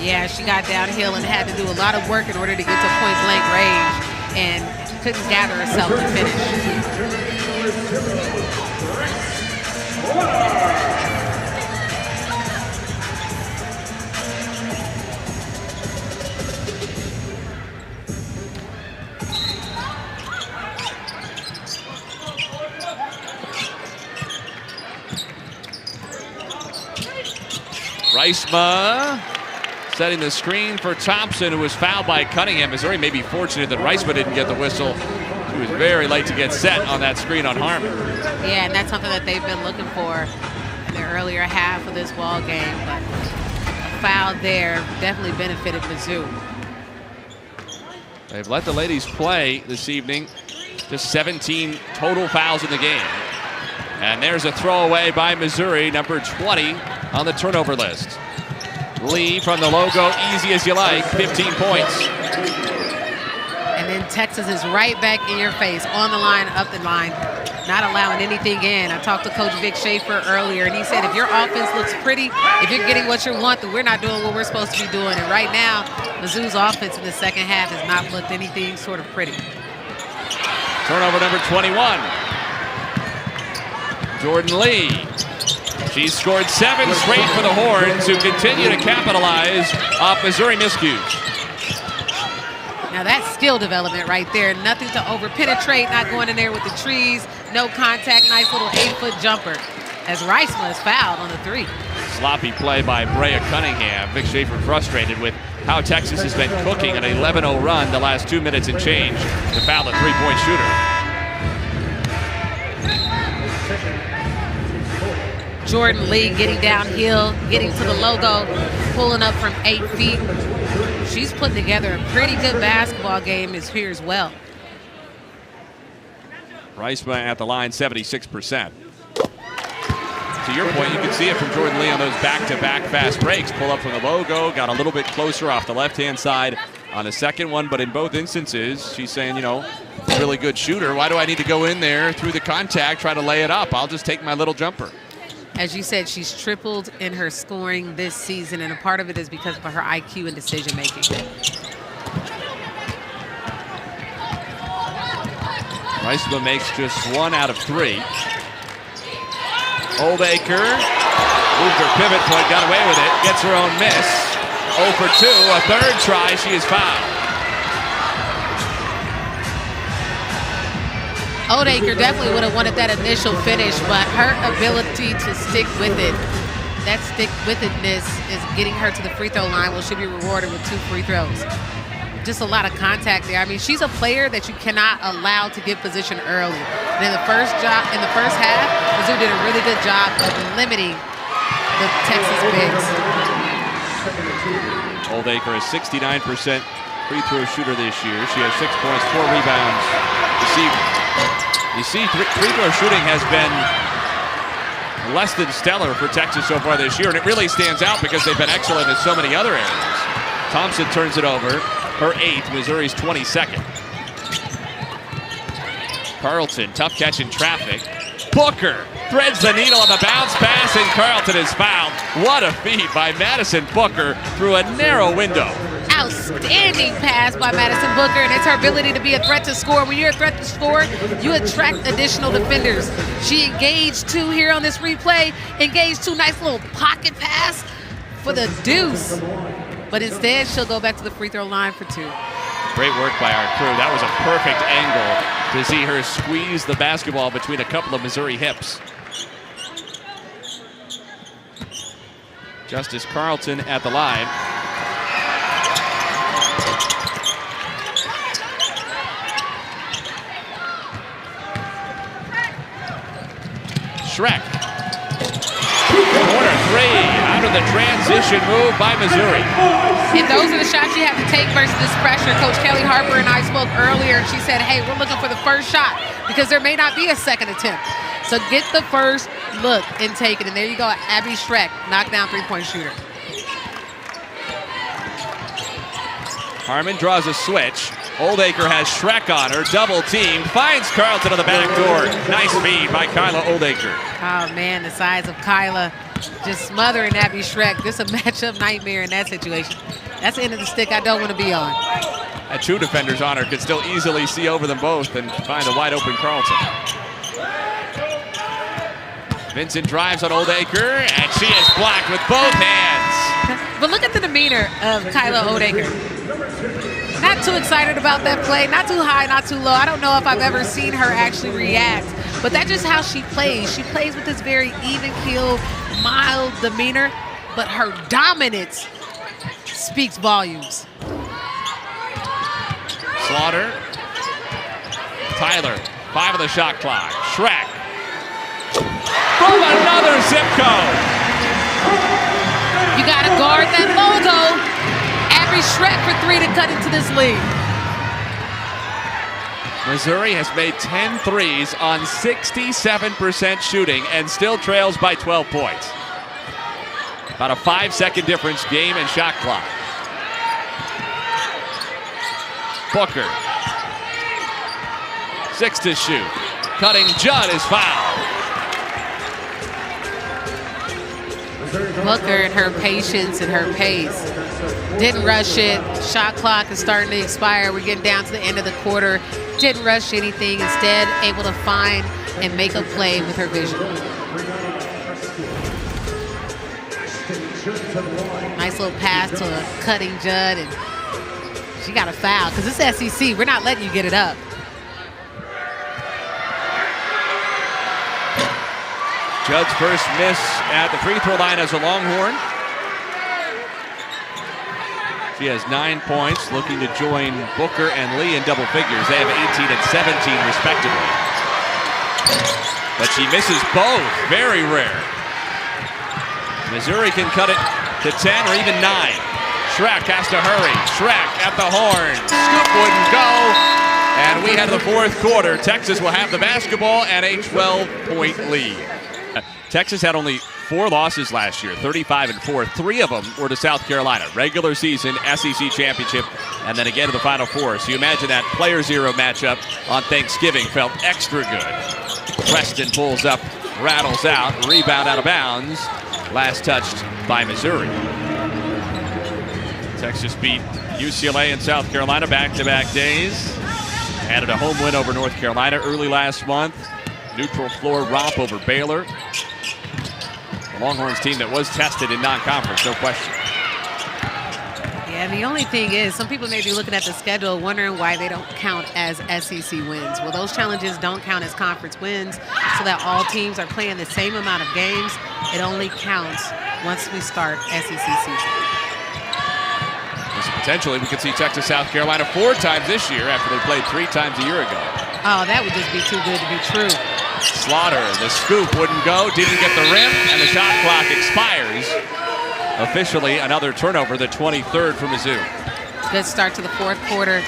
Yeah, she got downhill and had to do a lot of work in order to get to point blank range and couldn't gather herself to finish. Reisma setting the screen for Thompson, who was fouled by Cunningham. Missouri may be fortunate that Reisma didn't get the whistle. She was very late to get set on that screen on Harmon. Yeah, and that's something that they've been looking for in the earlier half of this ball game. But a foul there definitely benefited Mizzou. They've let the ladies play this evening. Just 17 total fouls in the game. And there's a throwaway by Missouri, number 20 on the turnover list. Lee from the logo, easy as you like, 15 points. And then Texas is right back in your face, on the line, up the line, not allowing anything in. I talked to Coach Vic Schaefer earlier, and he said if your offense looks pretty, if you're getting what you want, then we're not doing what we're supposed to be doing. And right now, Mizzou's offense in the second half has not looked anything sort of pretty. Turnover number 21. Jordan Lee. She's scored 7 straight for the Horns, who continue to capitalize off Missouri miscues. Now that's skill development right there. Nothing to over-penetrate, not going in there with the trees, no contact, nice little 8-foot jumper. As Reisma is fouled on the 3. Sloppy play by Brea Cunningham. Vic Schaefer frustrated with how Texas has been cooking an 11-0 run the last 2 minutes and change to foul the three-point shooter. Jordan Lee getting downhill, getting to the logo, pulling up from 8 feet. She's putting together a pretty good basketball game here as well. Reisma at the line, 76%. To your point, you can see it from Jordan Lee on those back-to-back fast breaks. Pull up from the logo, got a little bit closer off the left-hand side on the second one, but in both instances, she's saying, you know, really good shooter. Why do I need to go in there through the contact, try to lay it up? I'll just take my little jumper. As you said, she's tripled in her scoring this season, and a part of it is because of her IQ and decision-making. Reisma makes just 1 out of 3. Oldacre moved her pivot point, got away with it, gets her own miss. 0 for 2, a third try, she is fouled. Oldacre definitely would have wanted that initial finish, but her ability to stick with it, that stick-with-itness is getting her to the free throw line. Well, she'll be rewarded with 2 free throws. Just a lot of contact there. I mean, she's a player that you cannot allow to get position early. And in the first half, Mizzou did a really good job of limiting the Texas bigs. Oldacre is 69% free throw shooter this year. She has 6 points, 4 rebounds this evening. You see, free throw shooting has been less than stellar for Texas so far this year, and it really stands out because they've been excellent in so many other areas. Thompson turns it over, her 8th, Missouri's 22nd. Carlton, tough catch in traffic. Booker threads the needle on the bounce pass, and Carlton is fouled. What a feed by Madison Booker through a narrow window. Outstanding pass by Madison Booker, and it's her ability to be a threat to score. When you're a threat to score, you attract additional defenders. She engaged 2 here on this replay, engaged 2 nice little pocket pass for the deuce. But instead, she'll go back to the free throw line for 2. Great work by our crew. That was a perfect angle to see her squeeze the basketball between a couple of Missouri hips. Justice Carlton at the line. Schreck. Corner three out of the transition move by Missouri. And those are the shots you have to take versus this pressure. Coach Kelly Harper and I spoke earlier. She said, hey, we're looking for the first shot because there may not be a second attempt. So get the first look and take it. And there you go, Abby Schreck, knockdown three-point shooter. Harmon draws a switch. Oldacre has Schreck on her, double teamed, finds Carlton on the back door. Nice feed by Kyla Oldacre. Oh man, the size of Kyla just smothering Abby Schreck. Just a matchup nightmare in that situation. That's the end of the stick I don't want to be on. A two defenders on her could still easily see over them both and find a wide open Carlton. Vincent drives on Oldacre, and she is blocked with both hands. But look at the demeanor of Kyla Oldacre. Not too excited about that play, not too high, not too low. I don't know if I've ever seen her actually react, but that's just how she plays. She plays with this very even-keeled, mild demeanor, but her dominance speaks volumes. Slaughter. Tyler, 5 on the shot clock. Schreck. From another zip code. You got to guard that logo. Abby Schreck for 3 to cut into this lead. Missouri has made 10 threes on 67% shooting and still trails by 12 points. About a 5-second difference, game and shot clock. Booker. 6 to shoot. Cutting Judd is fouled. Booker and her patience and her pace. Didn't rush it. Shot clock is starting to expire. We're getting down to the end of the quarter. Didn't rush anything. Instead, able to find and make a play with her vision. Nice little pass to a cutting Judd, and she got a foul because it's SEC. We're not letting you get it up. Judd's first miss at the free throw line as a Longhorn. She has 9 points, looking to join Booker and Lee in double figures. They have 18 and 17 respectively. But she misses both, very rare. Missouri can cut it to 10 or even 9. Schreck has to hurry. Schreck at the horn. Scoop wouldn't go. And we have the fourth quarter. Texas will have the basketball and a 12-point lead. Texas had only 4 losses last year, 35-4. 3 of them were to South Carolina. Regular season, SEC championship, and then again to the Final Four. So you imagine that Player Zero matchup on Thanksgiving felt extra good. Preston pulls up, rattles out, rebound out of bounds. Last touched by Missouri. Texas beat UCLA and South Carolina back-to-back days. Added a home win over North Carolina early last month. Neutral floor romp over Baylor. The Longhorns team that was tested in non-conference, no question. Yeah, the only thing is, some people may be looking at the schedule wondering why they don't count as SEC wins. Well, those challenges don't count as conference wins, so that all teams are playing the same amount of games. It only counts once we start SEC season. So potentially, we could see Texas, South Carolina 4 times this year after they played 3 times a year ago. Oh, that would just be too good to be true. Slaughter, the scoop wouldn't go, didn't get the rim, and the shot clock expires. Officially, another turnover, the 23rd for Mizzou. Good start to the fourth quarter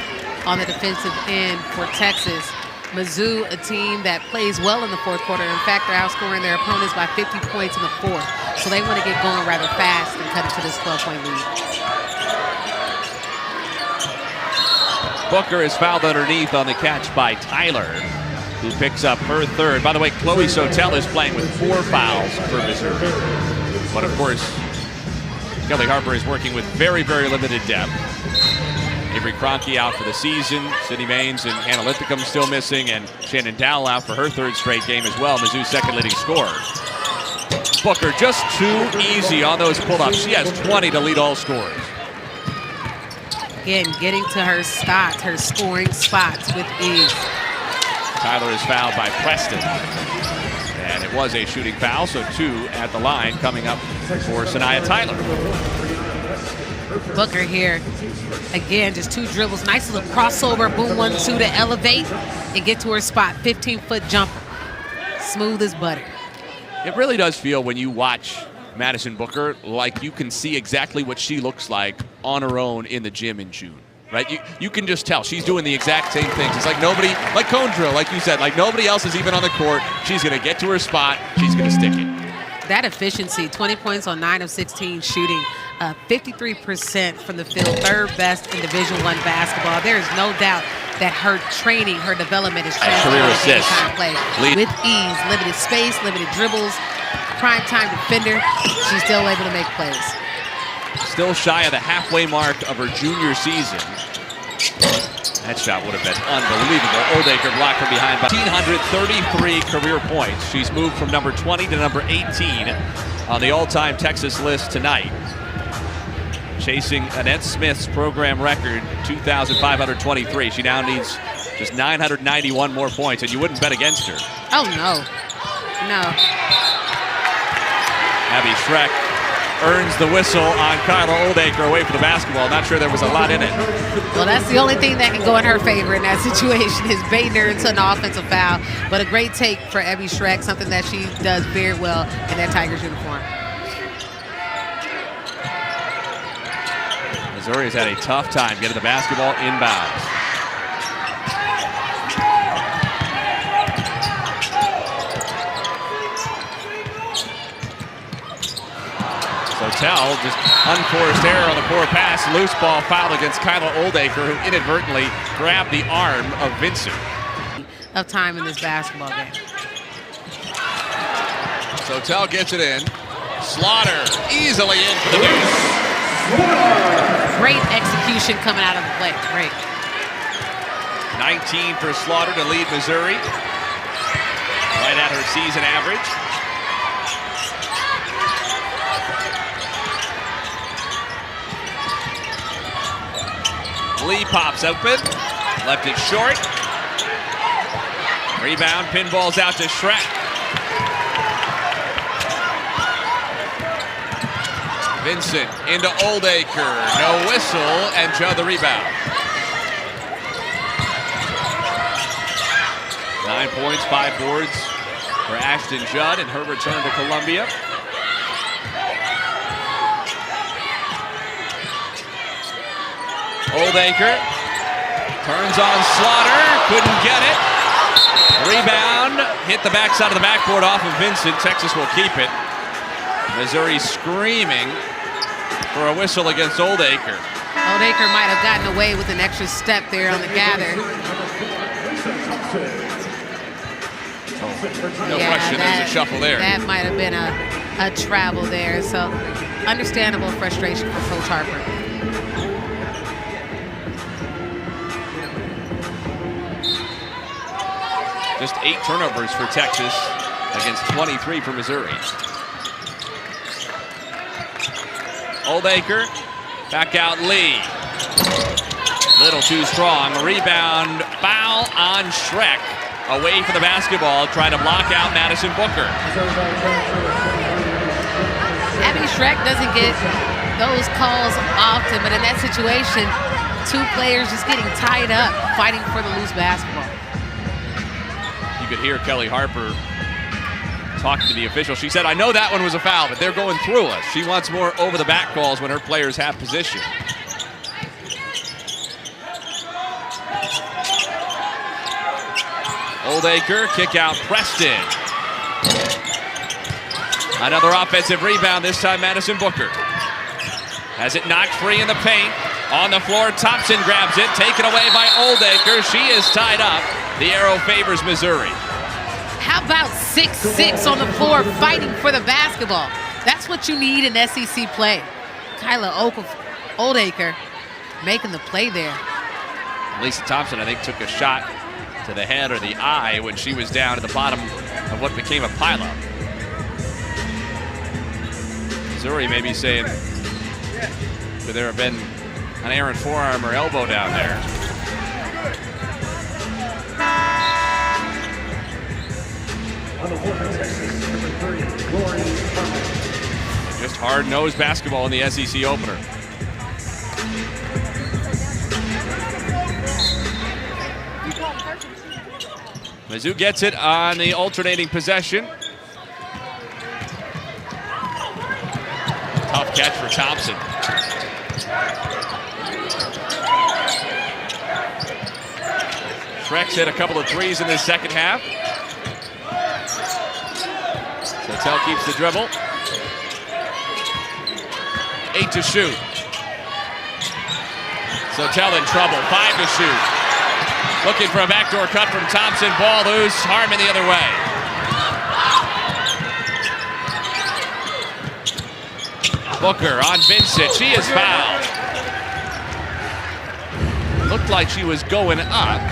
on the defensive end for Texas. Mizzou, a team that plays well in the fourth quarter. In fact, they're outscoring their opponents by 50 points in the fourth. So they want to get going rather fast and cut into this 12-point lead. Booker is fouled underneath on the catch by Tyler, who picks up her 3rd. By the way, Chloe Sotel is playing with 4 fouls for Missouri. But of course, Kelly Harper is working with very, very limited depth. Avery Kroenke out for the season. Sydney Maines and Hannah Linthicum still missing, and Shannon Dowell out for her 3rd straight game as well, Mizzou's 2nd leading scorer. Booker just too easy on those pull-ups. She has 20 to lead all scorers. Again, getting to her spots, her scoring spots with ease. Tyler is fouled by Preston. And it was a shooting foul, so 2 at the line coming up for Saniyya Tyler. Booker here. Again, just 2 dribbles. Nice little crossover, boom, 1-2 to elevate and get to her spot. 15-foot jumper. Smooth as butter. It really does feel when you watch Madison Booker like you can see exactly what she looks like on her own in the gym in June. Right? You can just tell she's doing the exact same things. It's like nobody, like cone drill, like you said, like nobody else is even on the court. She's going to get to her spot. She's going to stick it. That efficiency, 20 points on 9 of 16 shooting, 53% from the field, 3rd best in Division I basketball. There is no doubt that her training, her development is transferring to game-time play. With ease, limited space, limited dribbles, prime-time defender, she's still able to make plays. Still shy of the halfway mark of her junior season. That shot would have been unbelievable. Oldacre blocked from behind by 1,533 career points. She's moved from number 20 to number 18 on the all-time Texas list tonight. Chasing Annette Smith's program record, 2,523. She now needs just 991 more points, and you wouldn't bet against her. Oh, no. No. Abby Schreck earns the whistle on Kyla Oldacre away from the basketball. Not sure there was a lot in it. Well, that's the only thing that can go in her favor in that situation is baiting her into an offensive foul. But a great take for Abby Schreck, something that she does very well in that Tigers uniform. Missouri has had a tough time getting the basketball inbounds. Sotel, just unforced error on the poor pass. Loose ball foul against Kyla Oldacre, who inadvertently grabbed the arm of Vincent. Of time in this basketball game. Sotel gets it in. Slaughter easily in for the deuce. Great execution coming out of the play. Great. 19 for Slaughter to lead Missouri. Right at her season average. Lee pops open, left it short. Rebound, pinballs out to Schreck. Vincent into Oldacre, no whistle, and Judd the rebound. 9 points, 5 boards for Ashton Judd in her return to Columbia. Oldacre turns on Slaughter, couldn't get it. Rebound, hit the backside of the backboard off of Vincent. Texas will keep it. Missouri screaming for a whistle against Oldacre. Oldacre might have gotten away with an extra step there on the gather. No question, there's a shuffle there. That might have been a travel there. So understandable frustration for Coach Harper. Just 8 turnovers for Texas against 23 for Missouri. Oldacre, back out Lee. Little too strong. Rebound, foul on Schreck. Away from the basketball, trying to block out Madison Booker. Abby Schreck doesn't get those calls often, but in that situation, 2 players just getting tied up, fighting for the loose basketball. You could hear Kelly Harper talking to the official. She said, I know that one was a foul, but they're going through us. She wants more over-the-back calls when her players have position. Oldacre, kick out Preston. Another offensive rebound, this time Madison Booker. Has it knocked free in the paint. On the floor, Thompson grabs it, taken away by Oldacre. She is tied up. The arrow favors Missouri. How about 6'6" on the floor fighting for the basketball? That's what you need in SEC play. Kyla Oldacre making the play there. Lisa Thompson, I think, took a shot to the head or the eye when she was down at the bottom of what became a pileup. Missouri may be saying, could there have been an errant forearm or elbow down there? Just hard-nosed basketball in the SEC opener. Mizzou gets it on the alternating possession. Tough catch for Thompson. Schreck's hit a couple of threes in the second half. Sotel keeps the dribble. 8 to shoot. Sotel in trouble. 5 to shoot. Looking for a backdoor cut from Thompson. Ball loose. Harmon the other way. Booker on Vincent. She is fouled. Looked like she was going up.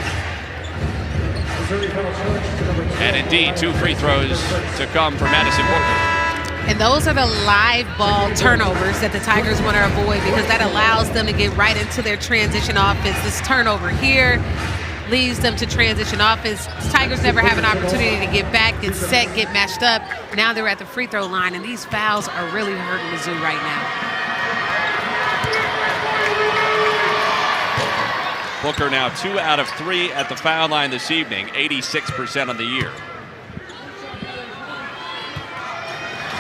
And indeed, 2 free throws to come for Madison Booker. And those are the live ball turnovers that the Tigers want to avoid, because that allows them to get right into their transition offense. This turnover here leads them to transition offense. The Tigers never have an opportunity to get back, get set, get matched up. Now they're at the free throw line, and these fouls are really hurting Mizzou right now. Booker now 2 out of 3 at the foul line this evening, 86% on the year.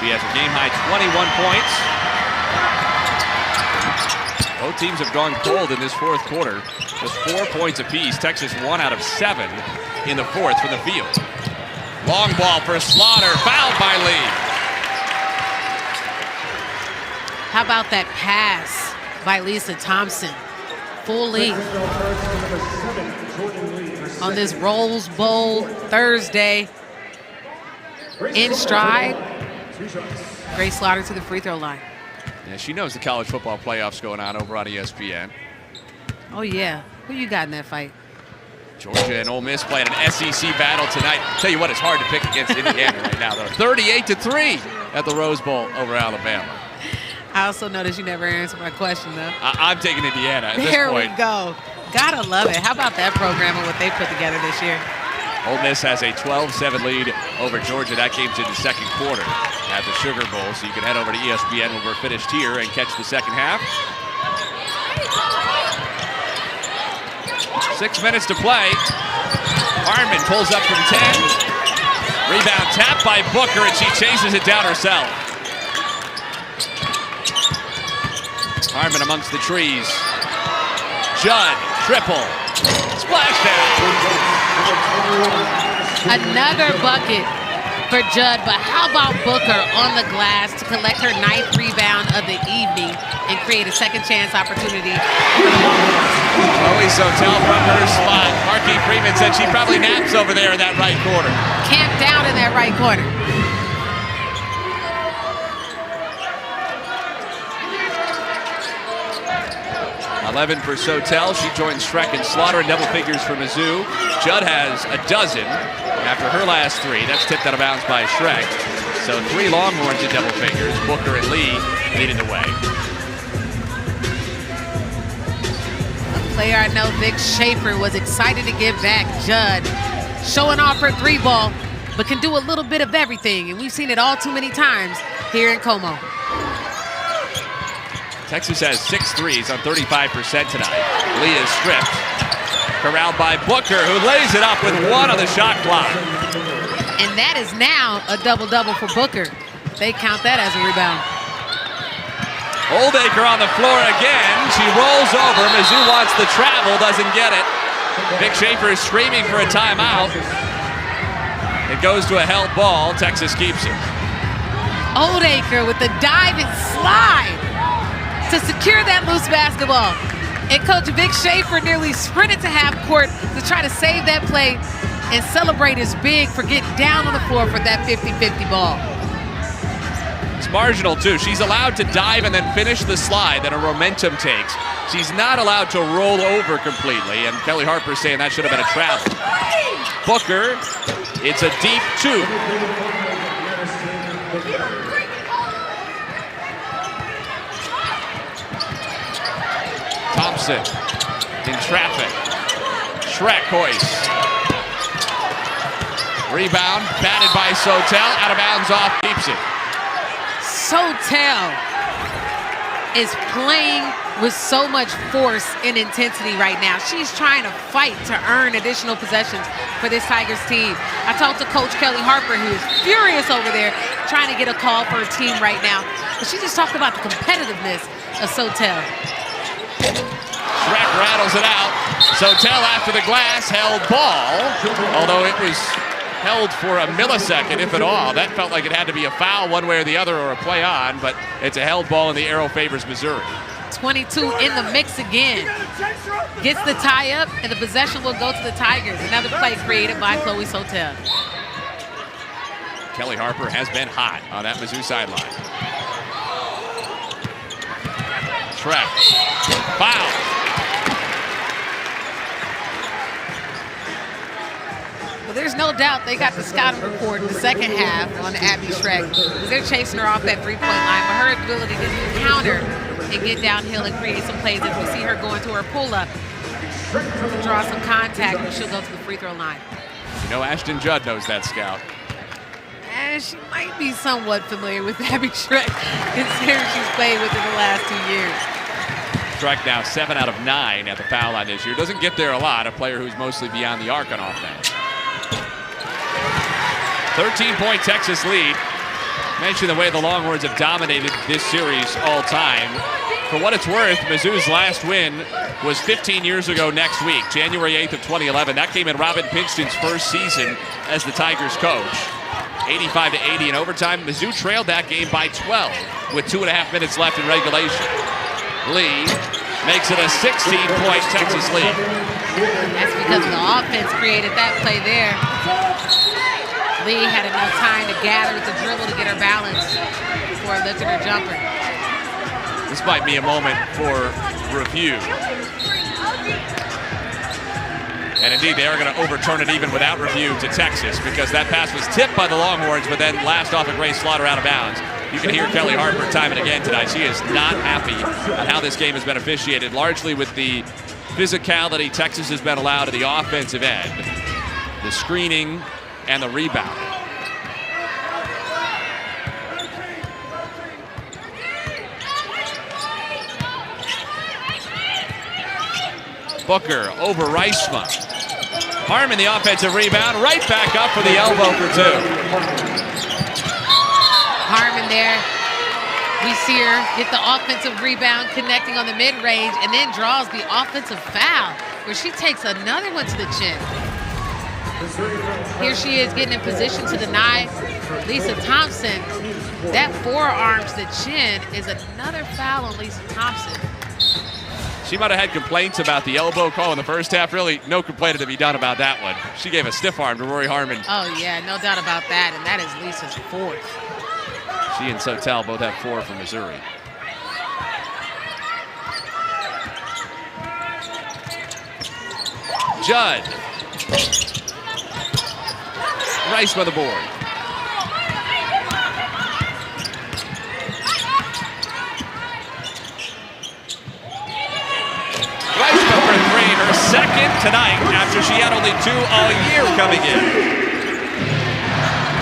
She has a game-high 21 points. Both teams have gone cold in this fourth quarter. Just 4 points apiece. Texas 1 out of 7 in the fourth from the field. Long ball for Slaughter, fouled by Lee. How about that pass by Lisa Thompson? Full length on this Rose Bowl Thursday. In stride. Grace Slaughter to the free throw line. Yeah, she knows the college football playoffs going on over on ESPN. Oh, yeah. Who you got in that fight? Georgia and Ole Miss playing an SEC battle tonight. Tell you what, it's hard to pick against Indiana right now, though. 38-3 at the Rose Bowl over Alabama. I also noticed you never answered my question, though. I'm taking Indiana at this There point. we go. Gotta love it. How about that program and what they put together this year? Ole Miss has a 12-7 lead over Georgia. That game's in the second quarter at the Sugar Bowl, so you can head over to ESPN when we're finished here and catch the second half. 6 minutes to play. Harmon pulls up from 10. Rebound tapped by Booker, and she chases it down herself. Harmon amongst the trees. Judd, triple. Splashdown. Another bucket for Judd, but how about Booker on the glass to collect her 9th rebound of the evening and create a second chance opportunity? Chloe Sotel from her spot. Marquis Freeman said she probably naps over there in that right corner. Camped down in that right corner. $11 for Sotel. She joins Schreck and Slaughter in double figures for Mizzou. Judd has a dozen after her last 3. That's tipped out of bounds by Schreck. So 3 Longhorns in double figures. Booker and Lee leading the way. A player I know, Vic Schaefer, was excited to get back. Judd showing off her 3-ball, but can do a little bit of everything. And we've seen it all too many times here in Como. Texas has 6 threes on 35% tonight. Lee is stripped. Corralled by Booker, who lays it up with 1 on the shot clock. And that is now a double-double for Booker. They count that as a rebound. Oldacre on the floor again. She rolls over. Mizzou wants the travel, doesn't get it. Vic Schaefer is screaming for a timeout. It goes to a held ball. Texas keeps it. Oldacre with the dive and slide to secure that loose basketball. And Coach Vic Schaefer nearly sprinted to half court to try to save that play and celebrate his big for getting down on the floor for that 50-50 ball. It's marginal, too. She's allowed to dive and then finish the slide that her momentum takes. She's not allowed to roll over completely, and Kelly Harper's saying that should have been a travel. Booker, it's a deep 2. Thompson in traffic. Schreck hoist. Rebound, batted by Sotel, out of bounds off, keeps it. Sotel is playing with so much force and intensity right now. She's trying to fight to earn additional possessions for this Tigers team. I talked to Coach Kelly Harper, who is furious over there, trying to get a call for her team right now. But she just talked about the competitiveness of Sotel. Schreck rattles it out. Sotel after the glass, held ball, although it was held for a millisecond, if at all. That felt like it had to be a foul one way or the other or a play on, but it's a held ball and the arrow favors Missouri. 22 in the mix again. Gets the tie up, and the possession will go to the Tigers. Another play created by Chloe Sotel. Kelly Harper has been hot on that Mizzou sideline. Schreck. Foul. Well, there's no doubt they got the scouting report in the second half on Abby Schreck. They're chasing her off that three-point line, but her ability to counter and get downhill and create some plays. If we see her going to her pull-up, draw some contact, and she'll go to the free throw line. You know Ashton Judd knows that scout. And she might be somewhat familiar with Abby Schreck, considering she's played with her the last 2 years. Schreck now 7 out of 9 at the foul line this year. Doesn't get there a lot, a player who's mostly beyond the arc on offense. 13-point Texas lead. Mentioned the way the Longhorns have dominated this series all time. For what it's worth, Mizzou's last win was 15 years ago next week, January 8th of 2011. That came in Robin Pinkston's first season as the Tigers coach. 85-80 in overtime. Mizzou trailed that game by 12 with 2.5 minutes left in regulation. Lee makes it a 16-point Texas lead. That's because the offense created that play there. Lee had enough time to gather with the dribble to get her balance before lifting her jumper. This might be a moment for review. And indeed, they are going to overturn it even without review to Texas, because that pass was tipped by the Longhorns, but then last off of Grace Slaughter out of bounds. You can hear Kelly Harper time and again tonight. She is not happy on how this game has been officiated, largely with the physicality Texas has been allowed at the offensive end, the screening, and the rebound. Booker over Reisman. Harmon the offensive rebound, right back up for the elbow for two. Harmon there. We see her get the offensive rebound, connecting on the mid-range, and then draws the offensive foul, where she takes another one to the chin. Here she is getting in position to deny Lisa Thompson. That forearm to the chin is another foul on Lisa Thompson. She might have had complaints about the elbow call in the first half. Really, no complaint to be done about that one. She gave a stiff arm to Rory Harmon. Oh, yeah, no doubt about that, and that is Lisa's fourth. She and Sotel both have 4 for Missouri. Judd. Rice by the board. Rice for 3, her second tonight after she had only 2 all year coming in.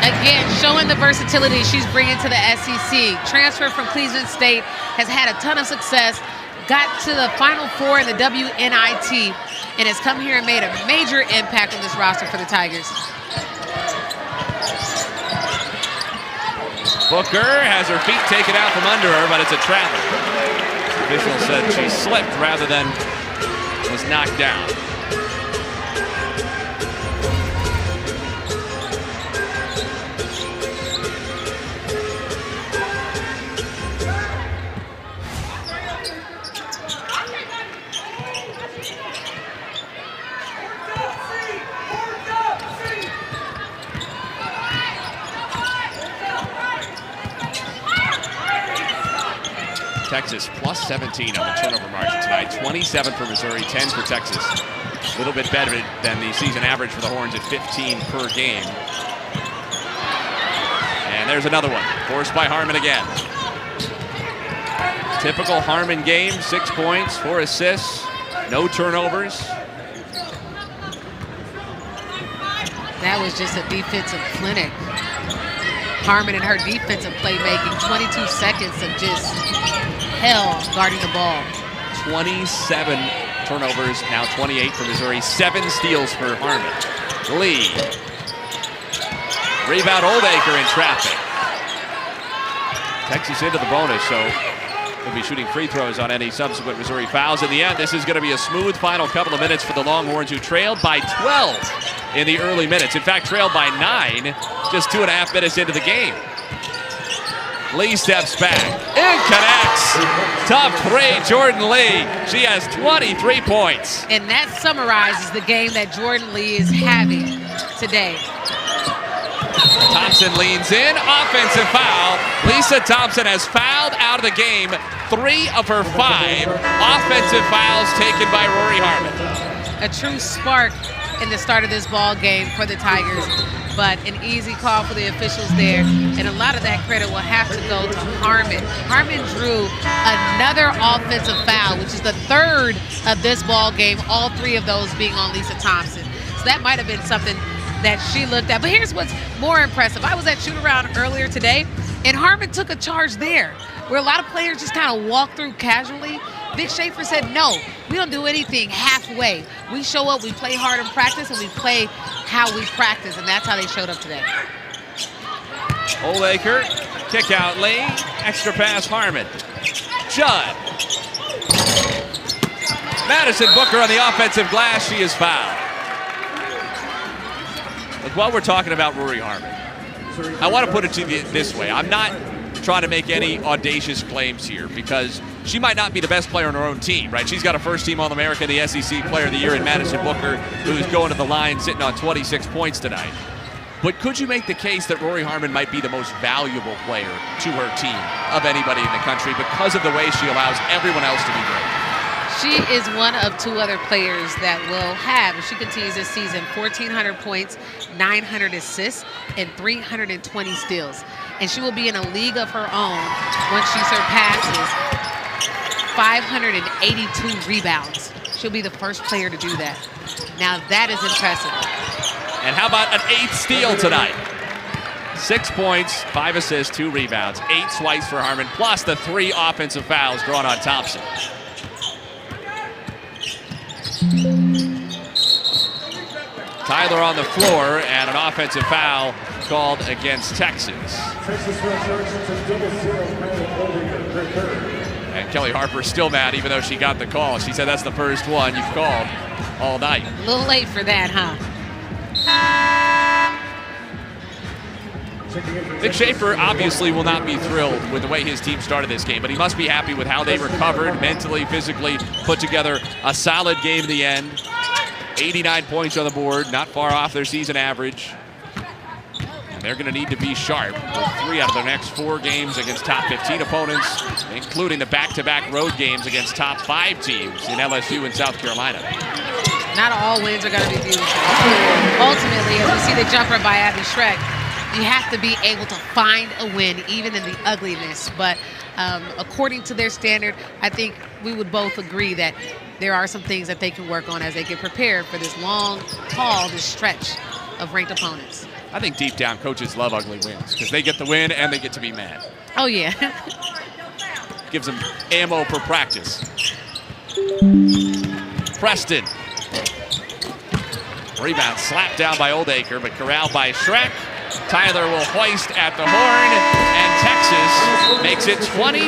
Again, showing the versatility she's bringing to the SEC. Transfer from Cleveland State, has had a ton of success, got to the Final Four in the WNIT, and has come here and made a major impact on this roster for the Tigers. Booker has her feet taken out from under her, but it's a travel. The official said she slipped rather than was knocked down. Texas plus 17 on the turnover margin tonight. 27 for Missouri, 10 for Texas. A little bit better than the season average for the Horns at 15 per game. And there's another one, forced by Harmon again. Typical Harmon game, 6 points, 4 assists, no turnovers. That was just a defensive clinic. Harmon and her defensive playmaking, 22 seconds of just hell guarding the ball. 27 turnovers, now 28 for Missouri. 7 steals for Harmon. Lee. Rebound Oldacre in traffic. Texas into the bonus, so they'll be shooting free throws on any subsequent Missouri fouls. In the end, this is going to be a smooth final couple of minutes for the Longhorns, who trailed by 12 in the early minutes. In fact, trailed by 9 just 2.5 minutes into the game. Lee steps back and connects. Top 3, Jordan Lee. She has 23 points. And that summarizes the game that Jordan Lee is having today. Thompson leans in, offensive foul. Lisa Thompson has fouled out of the game 3 of her 5 offensive fouls taken by Rory Harmon. A true spark in the start of this ball game for the Tigers, but an easy call for the officials there, and a lot of that credit will have to go to Harmon. Harmon drew another offensive foul, which is the 3rd of this ball game, all 3 of those being on Lisa Thompson. So that might have been something that she looked at. But here's what's more impressive. I was at shoot-around earlier today, and Harmon took a charge there, where a lot of players just kind of walk through casually. Vic Schaefer said, no, we don't do anything halfway. We show up, we play hard in practice, and we play how we practice, and that's how they showed up today. Oldacre, kick out lane, extra pass Harmon. Judd. Madison Booker on the offensive glass, she is fouled. Look, while we're talking about Rory Harmon, I want to put it to you this way. I'm not trying to make any audacious claims here, because she might not be the best player on her own team, right? She's got a first-team All-America, the SEC Player of the Year in Madison Booker, who's going to the line sitting on 26 points tonight. But could you make the case that Rory Harmon might be the most valuable player to her team of anybody in the country because of the way she allows everyone else to be great? She is one of 2 other players that will have, if she continues this season, 1,400 points, 900 assists, and 320 steals. And she will be in a league of her own once she surpasses 582 rebounds. She'll be the first player to do that. Now that is impressive. And how about an 8th steal tonight? 6 points, 5 assists, 2 rebounds, 8 swipes for Harmon, plus the 3 offensive fouls drawn on Thompson. Tyler on the floor, and an offensive foul called against Texas. And Kelly Harper's still mad, even though she got the call. She said that's the first one you've called all night. A little late for that, huh? Vic Schaefer obviously will not be thrilled with the way his team started this game, but he must be happy with how they recovered mentally, physically, put together a solid game in the end. 89 points on the board, not far off their season average. And they're going to need to be sharp with 3 out of their next 4 games against top 15 opponents, including the back-to-back road games against top 5 teams in LSU and South Carolina. Not all wins are going to be beautiful. Ultimately, as we see the jumper by Abby Schreck, you have to be able to find a win, even in the ugliness. But according to their standard, I think we would both agree that there are some things that they can work on as they get prepared for this long haul, this stretch of ranked opponents. I think deep down, coaches love ugly wins because they get the win and they get to be mad. Oh, yeah. Gives them ammo for practice. Preston. Rebound slapped down by Oldacre, but corralled by Schreck. Tyler will hoist at the horn, and Texas makes it 20.